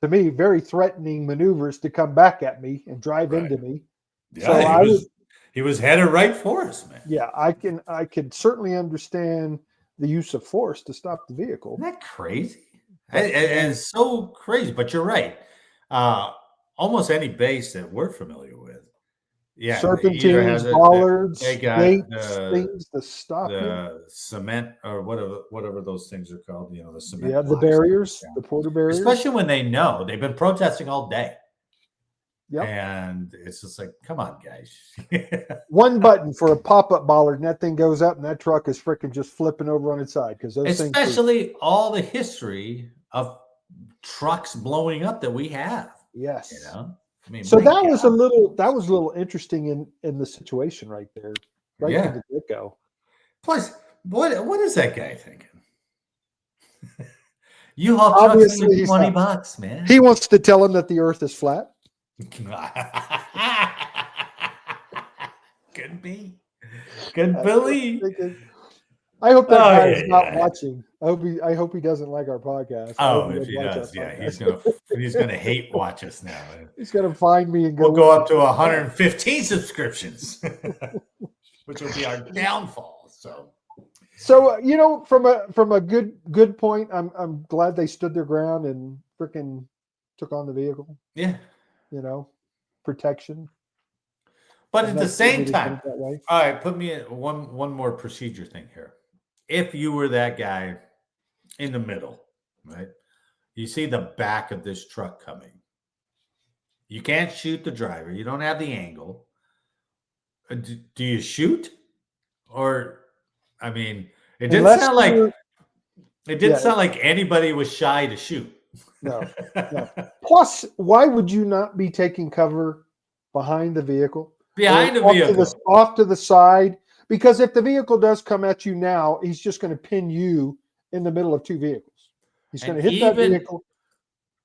S3: maneuvers to come back at me and drive into me.
S2: Yeah, so he was headed right for us, man.
S3: Yeah, I can certainly understand the use of force to stop the vehicle.
S2: Isn't that crazy? And it's so crazy, but you're right. Almost any base that we're familiar with, Yeah,
S3: serpentines, bollards,
S2: they got
S3: gates, things to stop you.
S2: the cement or whatever those things are called. You know, the cement.
S3: Yeah, the
S2: blocks.
S3: barriers,
S2: Yeah.
S3: the porter barriers.
S2: Especially when they know they've been protesting all day.
S3: Yep.
S2: And it's just like, come on, guys.
S3: One button for a pop-up bollard, and that thing goes up, and that truck is freaking just flipping over on its side because those things.
S2: Especially all the history of trucks blowing up that we have.
S3: Yes.
S2: You know, I mean,
S3: so that was a little interesting in the situation right there, right from the get-go.
S2: Plus, what is that guy thinking? You haul trucks
S3: Obviously,
S2: for $20, man.
S3: He wants to tell him that the Earth is flat.
S2: Could be. Could believe.
S3: I hope that guy is not watching. I hope he doesn't like our podcast.
S2: Oh, if he does, he's gonna hate watch us now.
S3: He's gonna find me and go.
S2: We'll go up to 115 subscriptions, which will be our downfall.
S3: So you know, from a good point, I'm glad they stood their ground and freaking took on the vehicle.
S2: Yeah,
S3: you know, protection.
S2: But at the same time, all right, put me in one more procedure thing here. If you were that guy in the middle, right? You see the back of this truck coming. You can't shoot the driver. You don't have the angle. Do you shoot? Or, I mean, it didn't sound like anybody was shy to shoot.
S3: No. Plus, why would you not be taking cover behind the vehicle?
S2: Behind the vehicle.
S3: Off to the side. Because if the vehicle does come at you now, he's just going to pin you in the middle of two vehicles. He's going to hit that vehicle.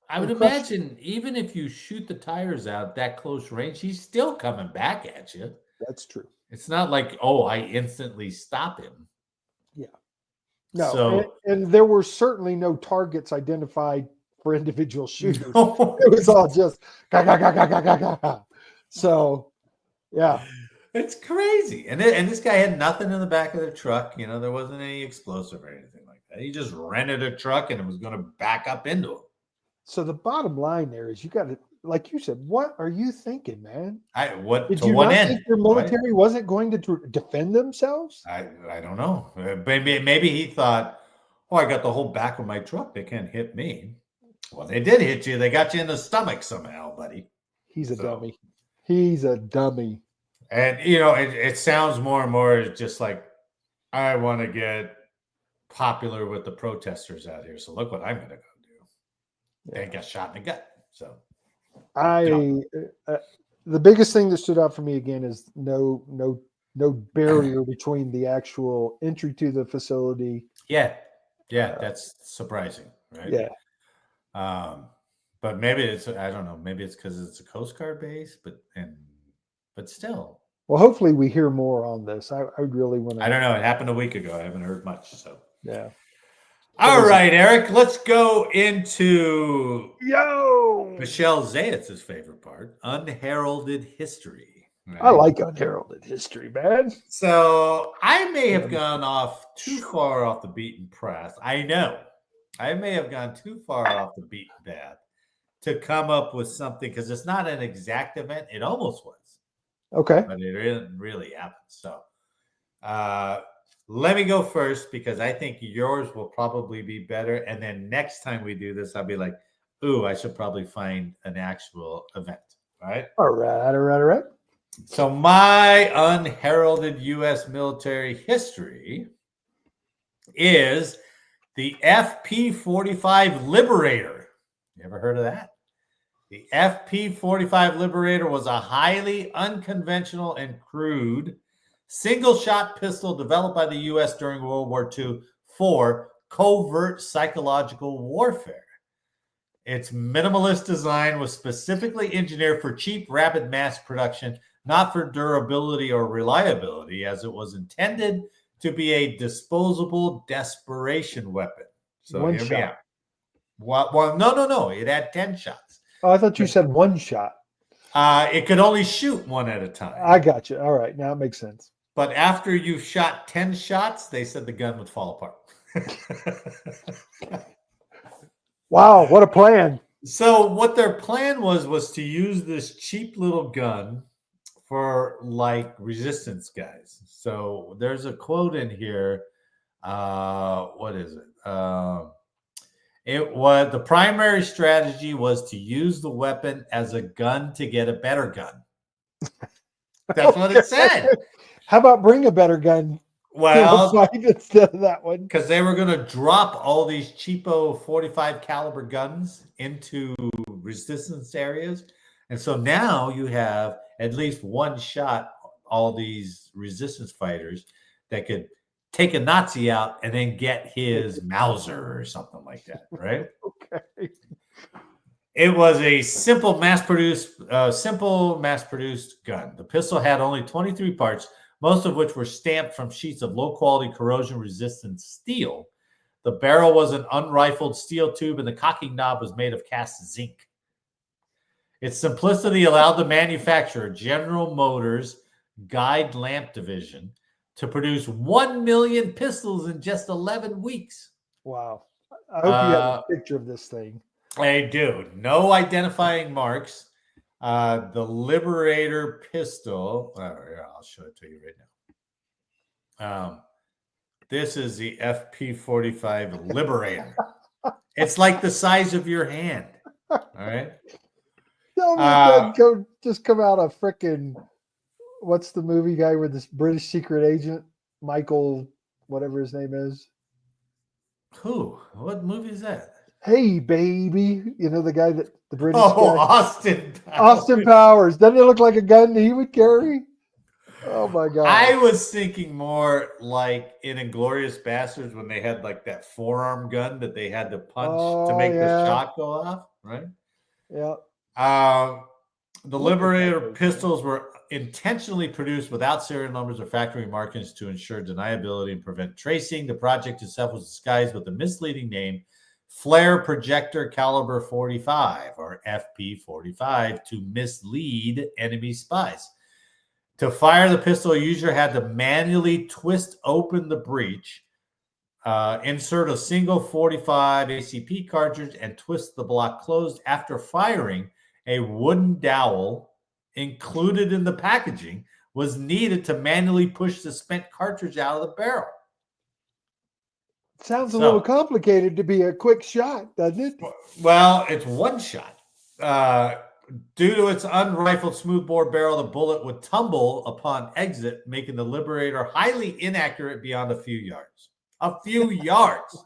S2: I would imagine even if you shoot the tires out that close range, he's still coming back at you.
S3: That's true.
S2: It's not like, oh, I instantly stop him.
S3: Yeah. No. And there were certainly no targets identified for individual shooters. No. It was all just So, yeah.
S2: It's crazy. And this guy had nothing in the back of the truck. You know, there wasn't any explosive or anything like that. He just rented a truck and it was going to back up into him.
S3: So the bottom line there is you got to, like you said, what are you thinking, man?
S2: Did you not think
S3: your military wasn't going to defend themselves?
S2: I don't know. Maybe he thought, oh, I got the whole back of my truck. They can't hit me. Well, they did hit you. They got you in the stomach somehow, buddy.
S3: He's a dummy. He's a dummy.
S2: And, you know, it sounds more and more just like, I want to get popular with the protesters out here. So look what I'm going to go do. They got shot in the gut. So
S3: the biggest thing that stood out for me again is no barrier between the actual entry to the facility.
S2: Yeah. That's surprising, right?
S3: Yeah.
S2: But maybe it's, I don't know, maybe it's because it's a Coast Guard base, but still.
S3: Well, hopefully we hear more on this. I really want to.
S2: I don't know. It happened a week ago. I haven't heard much. So
S3: yeah.
S2: All right, Eric. Let's go into Michelle Zayatz's favorite part: unheralded history.
S3: Right? I like unheralded history, man.
S2: So I may have gone off too far off the beaten path. I know I may have gone too far off the beaten path to come up with something because it's not an exact event. It almost was.
S3: Okay.
S2: But it didn't really happen. So let me go first because I think yours will probably be better. And then next time we do this, I'll be like, ooh, I should probably find an actual event. All right?
S3: All right.
S2: So my unheralded U.S. military history is the FP-45 Liberator. You ever heard of that? The FP-45 Liberator was a highly unconventional and crude single-shot pistol developed by the U.S. during World War II for covert psychological warfare. Its minimalist design was specifically engineered for cheap, rapid mass production, not for durability or reliability, as it was intended to be a disposable desperation weapon. So
S3: one
S2: here
S3: shot.
S2: we are. Well, no. It had 10 shots.
S3: Oh, I thought you said one shot.
S2: It could only shoot one at a time.
S3: I got you. All right. Now it makes sense.
S2: But after you shot 10 shots, they said the gun would fall apart.
S3: Wow. What a plan.
S2: So what their plan was to use this cheap little gun for like resistance guys. So there's a quote in here. What is it? It was the primary strategy was to use the weapon as a gun to get a better gun. That's what it said.
S3: How about bring a better gun?
S2: Well,
S3: fight instead of that one,
S2: because they were going to drop all these cheapo 45 caliber guns into resistance areas, and so now you have at least one shot all these resistance fighters that could take a Nazi out and then get his Mauser or something like that, right?
S3: Okay.
S2: It was a simple mass-produced gun. The pistol had only 23 parts, most of which were stamped from sheets of low-quality corrosion-resistant steel. The barrel was an unrifled steel tube, and the cocking knob was made of cast zinc. Its simplicity allowed the manufacturer, General Motors Guide Lamp Division, to produce 1 million pistols in just 11 weeks.
S3: Wow. I hope you have a picture of this thing.
S2: I do. No identifying marks. The Liberator pistol. I'll show it to you right now. This is the FP-45 Liberator. It's like the size of your hand. All right.
S3: Tell me it doesn't just come out of frickin' what's the movie guy with this British secret agent, Michael, whatever his name is.
S2: Who? What movie is that?
S3: Hey, baby. You know, the guy that the British guy.
S2: Austin Powers.
S3: Austin Powers. Doesn't it look like a gun he would carry? Oh, my God.
S2: I was thinking more like in Inglourious Bastards when they had like that forearm gun that they had to punch to make the shot go off, right?
S3: Yeah.
S2: The Liberator pistols were intentionally produced without serial numbers or factory markings to ensure deniability and prevent tracing. The project itself was disguised with a misleading name, Flare Projector Caliber 45, or FP-45, to mislead enemy spies. To fire the pistol, a user had to manually twist open the breech, insert a single 45 ACP cartridge, and twist the block closed. After firing, a wooden dowel included in the packaging was needed to manually push the spent cartridge out of the barrel.
S3: Sounds a little complicated to be a quick shot, doesn't it?
S2: Well, it's one shot. Due to its unrifled smoothbore barrel, the bullet would tumble upon exit, making the Liberator highly inaccurate beyond a few yards. A few yards.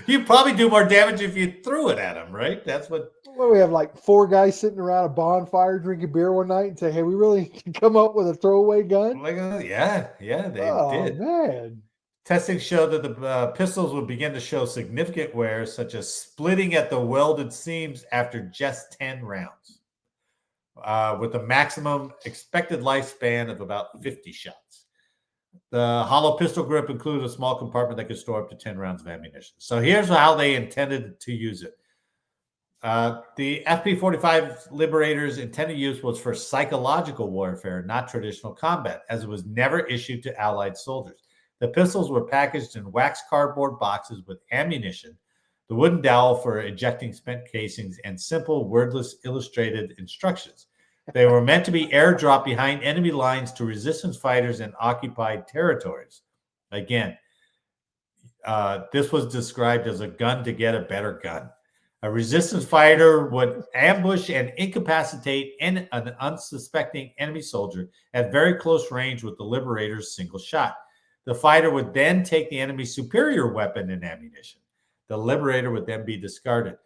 S2: You'd probably do more damage if you threw it at him, right? That's what.
S3: Well, we have like 4 guys sitting around a bonfire drinking beer one night and say, hey, we really can come up with a throwaway gun?
S2: Yeah, they did.
S3: Oh, man.
S2: Testing showed that the pistols would begin to show significant wear, such as splitting at the welded seams after just 10 rounds, with a maximum expected lifespan of about 50 shots. The hollow pistol grip included a small compartment that could store up to 10 rounds of ammunition. So here's how they intended to use it. The FP-45 Liberator's intended use was for psychological warfare, not traditional combat, as it was never issued to Allied soldiers. The pistols were packaged in wax cardboard boxes with ammunition, the wooden dowel for ejecting spent casings, and simple, wordless, illustrated instructions. They were meant to be airdropped behind enemy lines to resistance fighters in occupied territories. Again, this was described as a gun to get a better gun. A resistance fighter would ambush and incapacitate an unsuspecting enemy soldier at very close range with the Liberator's single shot. The fighter would then take the enemy's superior weapon and ammunition. The Liberator would then be discarded.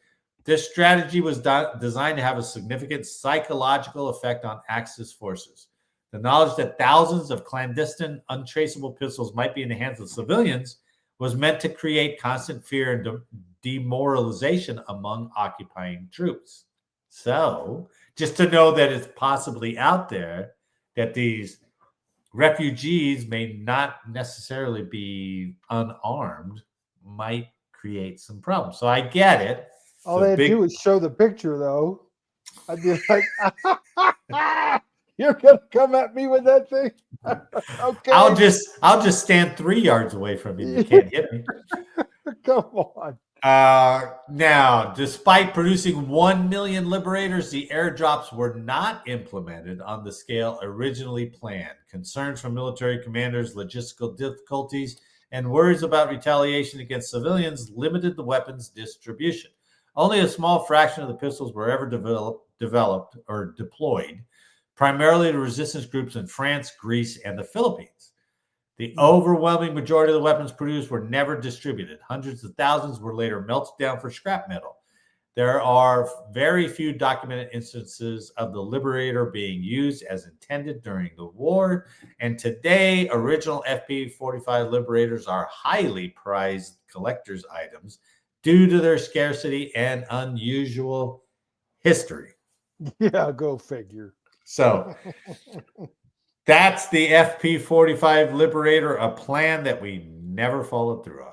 S2: This strategy was designed to have a significant psychological effect on Axis forces. The knowledge that thousands of clandestine, untraceable pistols might be in the hands of civilians was meant to create constant fear and demoralization among occupying troops. So, just to know that it's possibly out there, that these refugees may not necessarily be unarmed, might create some problems. So I get it.
S3: All they had to do was show the picture, though. I'd be like, you're going to come at me with that thing? Okay. I'll
S2: just stand 3 yards away from you. You can't hit me.
S3: Come on.
S2: Now, despite producing 1 million Liberators, the airdrops were not implemented on the scale originally planned. Concerns from military commanders, logistical difficulties, and worries about retaliation against civilians limited the weapons distribution. Only a small fraction of the pistols were ever developed or deployed, primarily to resistance groups in France, Greece, and the Philippines. The overwhelming majority of the weapons produced were never distributed. Hundreds of thousands were later melted down for scrap metal. There are very few documented instances of the Liberator being used as intended during the war. And today, original FP-45 Liberators are highly prized collector's items due to their scarcity and unusual history.
S3: Yeah, go figure.
S2: So that's the FP-45 Liberator, a plan that we never followed through on.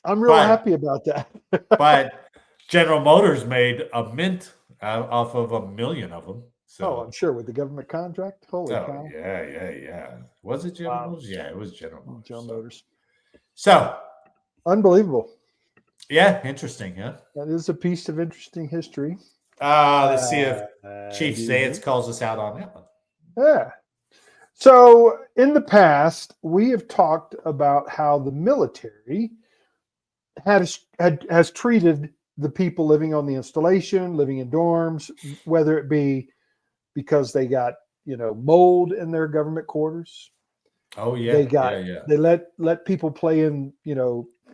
S3: I'm real happy about that.
S2: But General Motors made a mint off of 1 million of them. So,
S3: I'm sure with the government contract. Holy cow!
S2: Yeah. Was it General Motors? Yeah, it was General Motors.
S3: General Motors.
S2: So,
S3: unbelievable.
S2: Yeah, interesting, huh?
S3: That is a piece of interesting history.
S2: Let's see if Chief Zayats calls us out on that one.
S3: Yeah. So in the past, we have talked about how the military has treated the people living on the installation, living in dorms, whether it be because they got mold in their government quarters.
S2: Oh yeah,
S3: they let people play in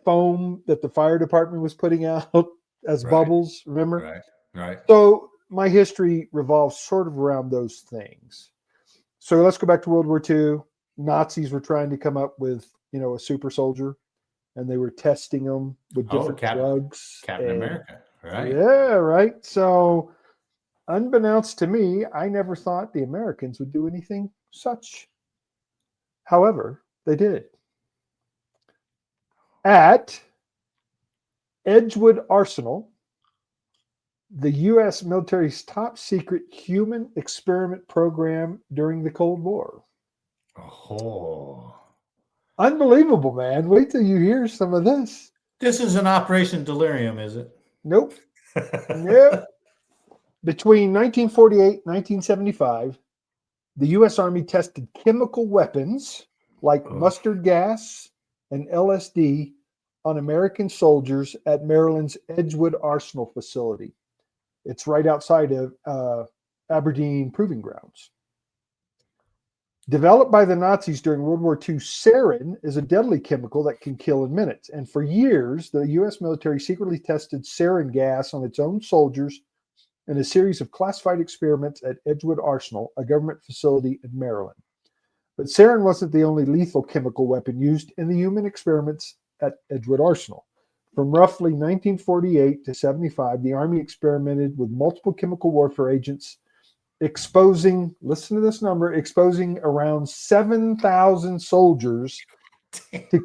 S3: foam that the fire department was putting out as bubbles. Remember?
S2: Right.
S3: So my history revolves sort of around those things. So let's go back to World War II. Nazis were trying to come up with, a super soldier, and they were testing them with different drugs.
S2: Captain America, right?
S3: Yeah, right. So unbeknownst to me, I never thought the Americans would do anything such. However, they did. At Edgewater Arsenal, the U.S. military's top secret human experiment program during the Cold War.
S2: Oh.
S3: Unbelievable, man. Wait till you hear some of this.
S2: This is an Operation Delirium, is it?
S3: Nope. Nope. Between 1948 and 1975, the U.S. Army tested chemical weapons like mustard gas and LSD on American soldiers at Maryland's Edgewater Arsenal facility. It's right outside of Aberdeen Proving Grounds. Developed by the Nazis during World War II, sarin is a deadly chemical that can kill in minutes. And for years, the U.S. military secretly tested sarin gas on its own soldiers in a series of classified experiments at Edgewater Arsenal, a government facility in Maryland. But sarin wasn't the only lethal chemical weapon used in the human experiments at Edgewater Arsenal. From roughly 1948 to 75, the Army experimented with multiple chemical warfare agents, exposing around 7,000 soldiers to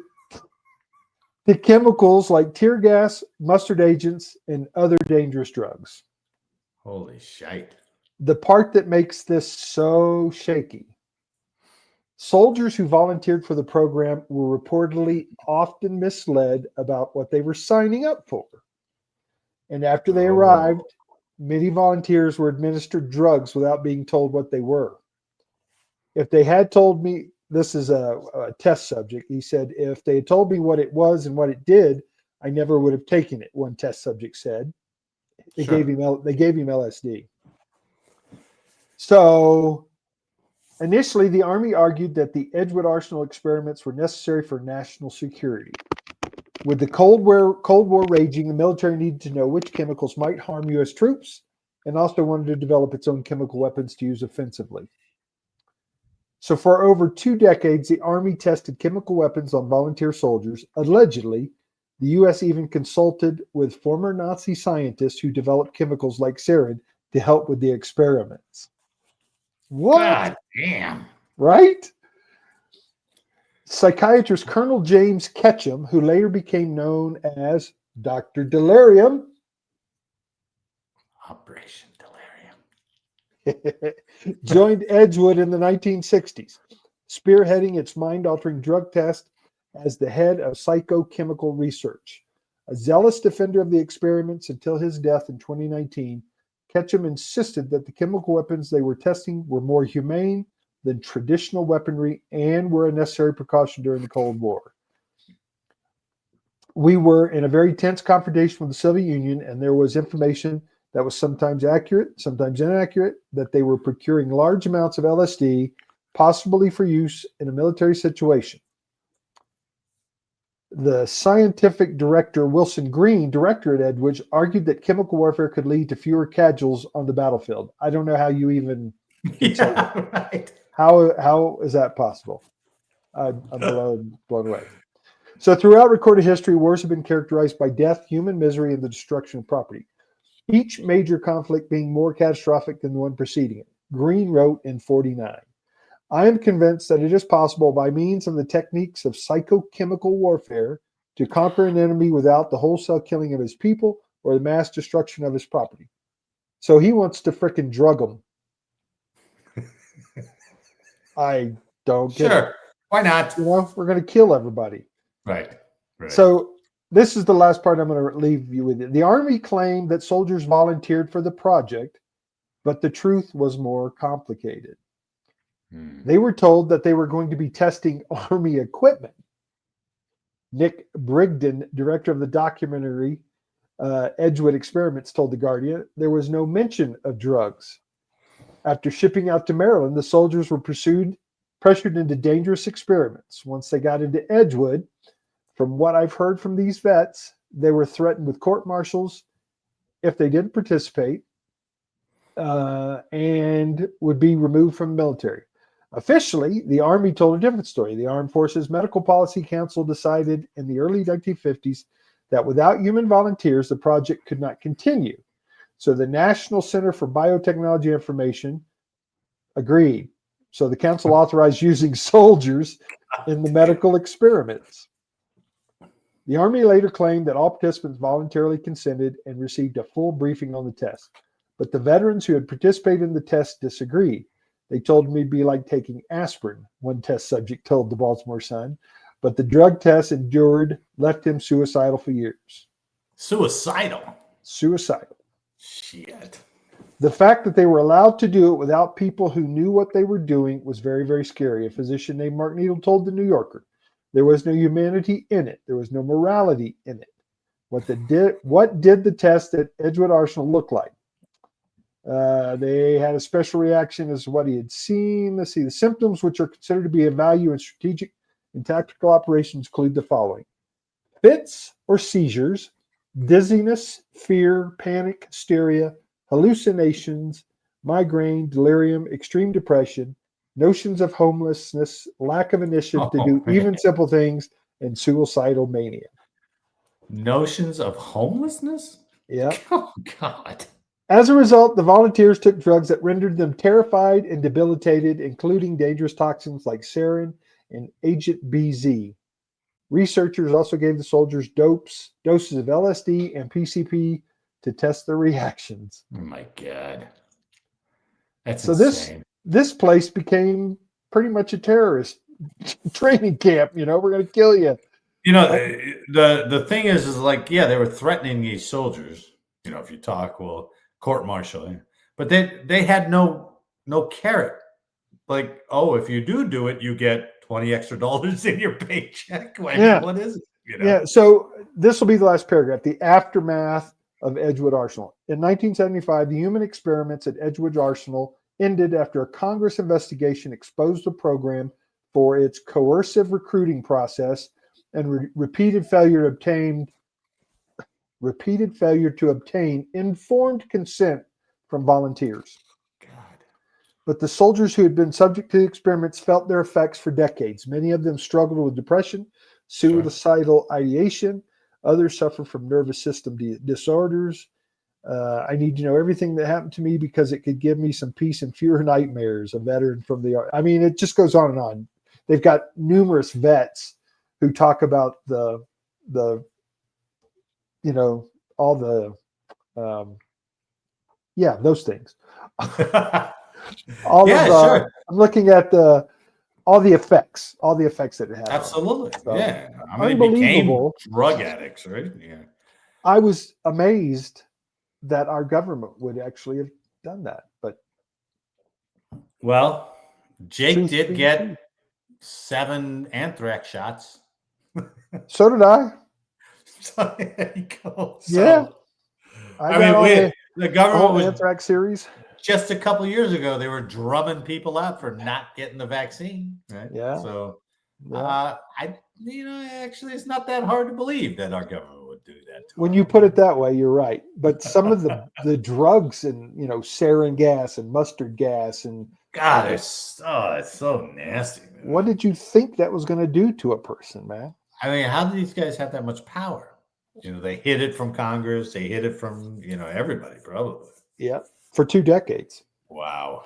S3: chemicals like tear gas, mustard agents, and other dangerous drugs.
S2: Holy shite.
S3: The part that makes this so shaky: soldiers who volunteered for the program were reportedly often misled about what they were signing up for. And after they arrived, many volunteers were administered drugs without being told what they were. If they had told me, this is a test subject, he said, if they had told me what it was and what it did, I never would have taken it, one test subject said. They gave him LSD. So initially, the Army argued that the Edgewater Arsenal experiments were necessary for national security. With the Cold War raging, the military needed to know which chemicals might harm U.S. troops and also wanted to develop its own chemical weapons to use offensively. So for over 2 decades, the Army tested chemical weapons on volunteer soldiers. Allegedly, the U.S. even consulted with former Nazi scientists who developed chemicals like sarin to help with the experiments. What?
S2: God damn.
S3: Right? Psychiatrist Colonel James Ketchum, who later became known as Dr. Delirium,
S2: Operation Delirium,
S3: joined Edgewater in the 1960s, spearheading its mind-altering drug test as the head of psychochemical research. A zealous defender of the experiments until his death in 2019, Ketchum insisted that the chemical weapons they were testing were more humane than traditional weaponry and were a necessary precaution during the Cold War. We were in a very tense confrontation with the Soviet Union, and there was information that was sometimes accurate, sometimes inaccurate, that they were procuring large amounts of LSD, possibly for use in a military situation. The scientific director, Wilson Green, director at Edgewater, argued that chemical warfare could lead to fewer casualties on the battlefield. I don't know how you even can say that.
S2: Right.
S3: How is that possible? I'm blown away. So throughout recorded history, wars have been characterized by death, human misery, and the destruction of property, each major conflict being more catastrophic than the one preceding it. Green wrote in 49, I am convinced that it is possible by means of the techniques of psychochemical warfare to conquer an enemy without the wholesale killing of his people or the mass destruction of his property. So he wants to frickin' drug them. I don't get it.
S2: Why not?
S3: You know, we're going to kill everybody.
S2: Right.
S3: So this is the last part I'm going to leave you with. The Army claimed that soldiers volunteered for the project, but the truth was more complicated. They were told that they were going to be testing Army equipment. Nick Brigden, director of the documentary Edgewater Experiments, told The Guardian there was no mention of drugs. After shipping out to Maryland, the soldiers were pressured into dangerous experiments. Once they got into Edgewood, from what I've heard from these vets, they were threatened with court-martials if they didn't participate and would be removed from the military. Officially, the Army told a different story. The Armed Forces Medical Policy Council decided in the early 1950s that without human volunteers, the project could not continue. So the National Center for Biotechnology Information agreed. So the council authorized using soldiers in the medical experiments. The Army later claimed that all participants voluntarily consented and received a full briefing on the test. But the veterans who had participated in the test disagreed. They told me it'd be like taking aspirin, one test subject told the Baltimore Sun. But the drug test endured left him suicidal for years.
S2: Suicidal?
S3: Suicidal.
S2: Shit.
S3: The fact that they were allowed to do it without people who knew what they were doing was very, very scary. A physician named Mark Needle told the New Yorker, there was no humanity in it. There was no morality in it. What did the test at Edgewater Arsenal look like? They had a special reaction as to what he had seen. Let's see. The symptoms which are considered to be of value in strategic and tactical operations include the following: fits or seizures, dizziness, fear, panic, hysteria, hallucinations, migraine, delirium, extreme depression, notions of homelessness, lack of initiative to do even simple things, and suicidal mania.
S2: Notions of homelessness?
S3: Yeah.
S2: Oh, God.
S3: As a result, the volunteers took drugs that rendered them terrified and debilitated, including dangerous toxins like sarin and Agent BZ. Researchers also gave the soldiers doses of LSD and PCP to test their reactions.
S2: Oh, my God. That's
S3: so
S2: insane.
S3: This place became pretty much a terrorist training camp. You know, we're going to kill you.
S2: You know, the thing is like, yeah, they were threatening these soldiers. You know, if you talk, well, court-martial. But they had no carrot. Like, oh, if you do it, you get $20 extra in your paycheck. Like, what is it? You know?
S3: Yeah, so this will be the last paragraph. The aftermath of Edgewater Arsenal. In 1975, the human experiments at Edgewater Arsenal ended after a Congress investigation exposed the program for its coercive recruiting process and repeated failure to obtain informed consent from volunteers.
S2: God.
S3: But the soldiers who had been subject to the experiments felt their effects for decades. Many of them struggled with depression, suicidal ideation. Others suffer from nervous system disorders. I need to know everything that happened to me because it could give me some peace and fewer nightmares. A veteran from the, I mean, it just goes on and on. They've got numerous vets who talk about the you know, all the, those things. I'm looking at all the effects that it had.
S2: Absolutely.
S3: So,
S2: yeah. I mean,
S3: unbelievable.
S2: became drug addicts, right? Yeah.
S3: I was amazed that our government would actually have done that. But
S2: Well, Jake
S3: truth
S2: did
S3: be
S2: get
S3: told,
S2: 7 anthrax shots.
S3: so did I.
S2: So there you go.
S3: Yeah.
S2: So,
S3: I
S2: I
S3: got all
S2: mean, the
S3: the
S2: government
S3: whole
S2: was
S3: anthrax series.
S2: just a couple years ago. They were drumming people up for not getting the vaccine, right?
S3: Yeah.
S2: So,
S3: Yeah.
S2: actually, it's not that hard to believe that our government would do that. To
S3: When
S2: us.
S3: you put it that way, you're right. But some of the drugs and sarin gas and mustard gas and
S2: God, it's so nasty. Man.
S3: what did you think that was going to do to a person, man?
S2: I mean, how do these guys have that much power? They hid it from Congress. They hid it from everybody, probably.
S3: Yeah, for 2 decades.
S2: Wow.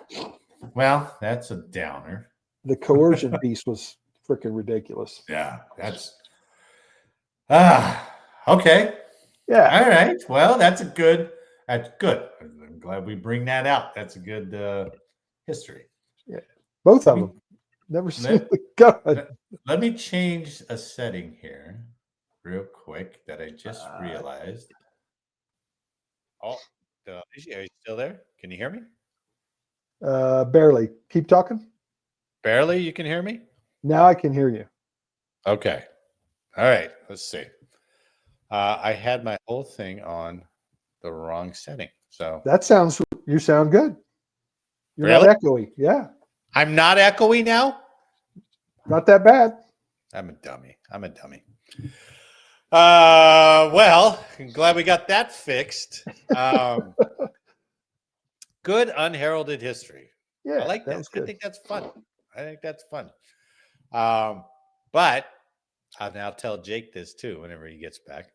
S2: Well, that's a downer.
S3: The coercion piece was freaking ridiculous.
S2: Yeah, that's okay.
S3: Yeah,
S2: All right. Well, that's good. I'm glad we bring that out. That's a good history.
S3: yeah. Both of them. Never seen the gun.
S2: Let me change a setting here real quick that I just realized. Oh, are you still there? Can you hear me?
S3: Barely. Keep talking.
S2: Barely, you can hear me?
S3: Now I can hear you.
S2: Okay. All right. Let's see. I had my whole thing on the wrong setting. So
S3: You sound good. You're
S2: Really?
S3: not echoey. Yeah.
S2: I'm not echoey now?
S3: Not that bad.
S2: I'm a dummy. Well, I'm glad we got that fixed. Good unheralded history.
S3: Yeah.
S2: I like that.
S3: was good.
S2: I think that's fun. But I'll now tell Jake this too whenever he gets back.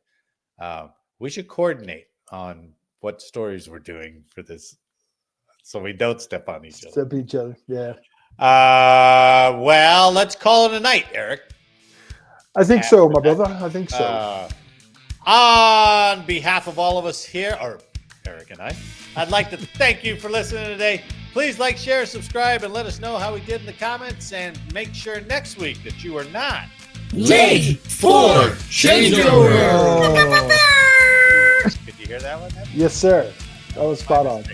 S2: We should coordinate on what stories we're doing for this so we don't step on each other.
S3: Step each other. Yeah.
S2: Well, let's call it a night, Eric.
S3: I think so, my brother. I think so.
S2: On behalf of all of us here, or Eric and I'd like to thank you for listening today. Please like, share, subscribe, and let us know how we did in the comments. And make sure next week that you are not
S1: late for changeover.
S3: Oh.
S2: Did you hear that one?
S3: Yes, sir. That was spot on.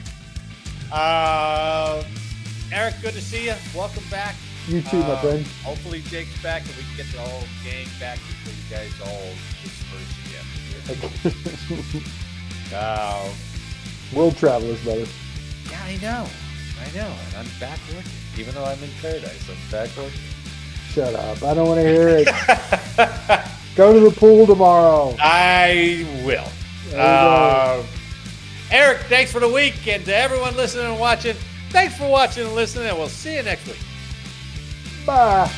S2: Eric, good to see you. Welcome back.
S3: You too, my friend.
S2: Hopefully Jake's back and we can get the whole gang back before you guys all disperse again.
S3: World travelers, brother.
S2: Yeah, I know. And I'm back working. Even though I'm in paradise, I'm back working.
S3: Shut up. I don't want to hear it. Go to the pool tomorrow.
S2: I will.
S3: There you go.
S2: Eric, thanks for the week. And to everyone listening and watching, thanks for watching and listening. And we'll see you next week.
S3: Bye.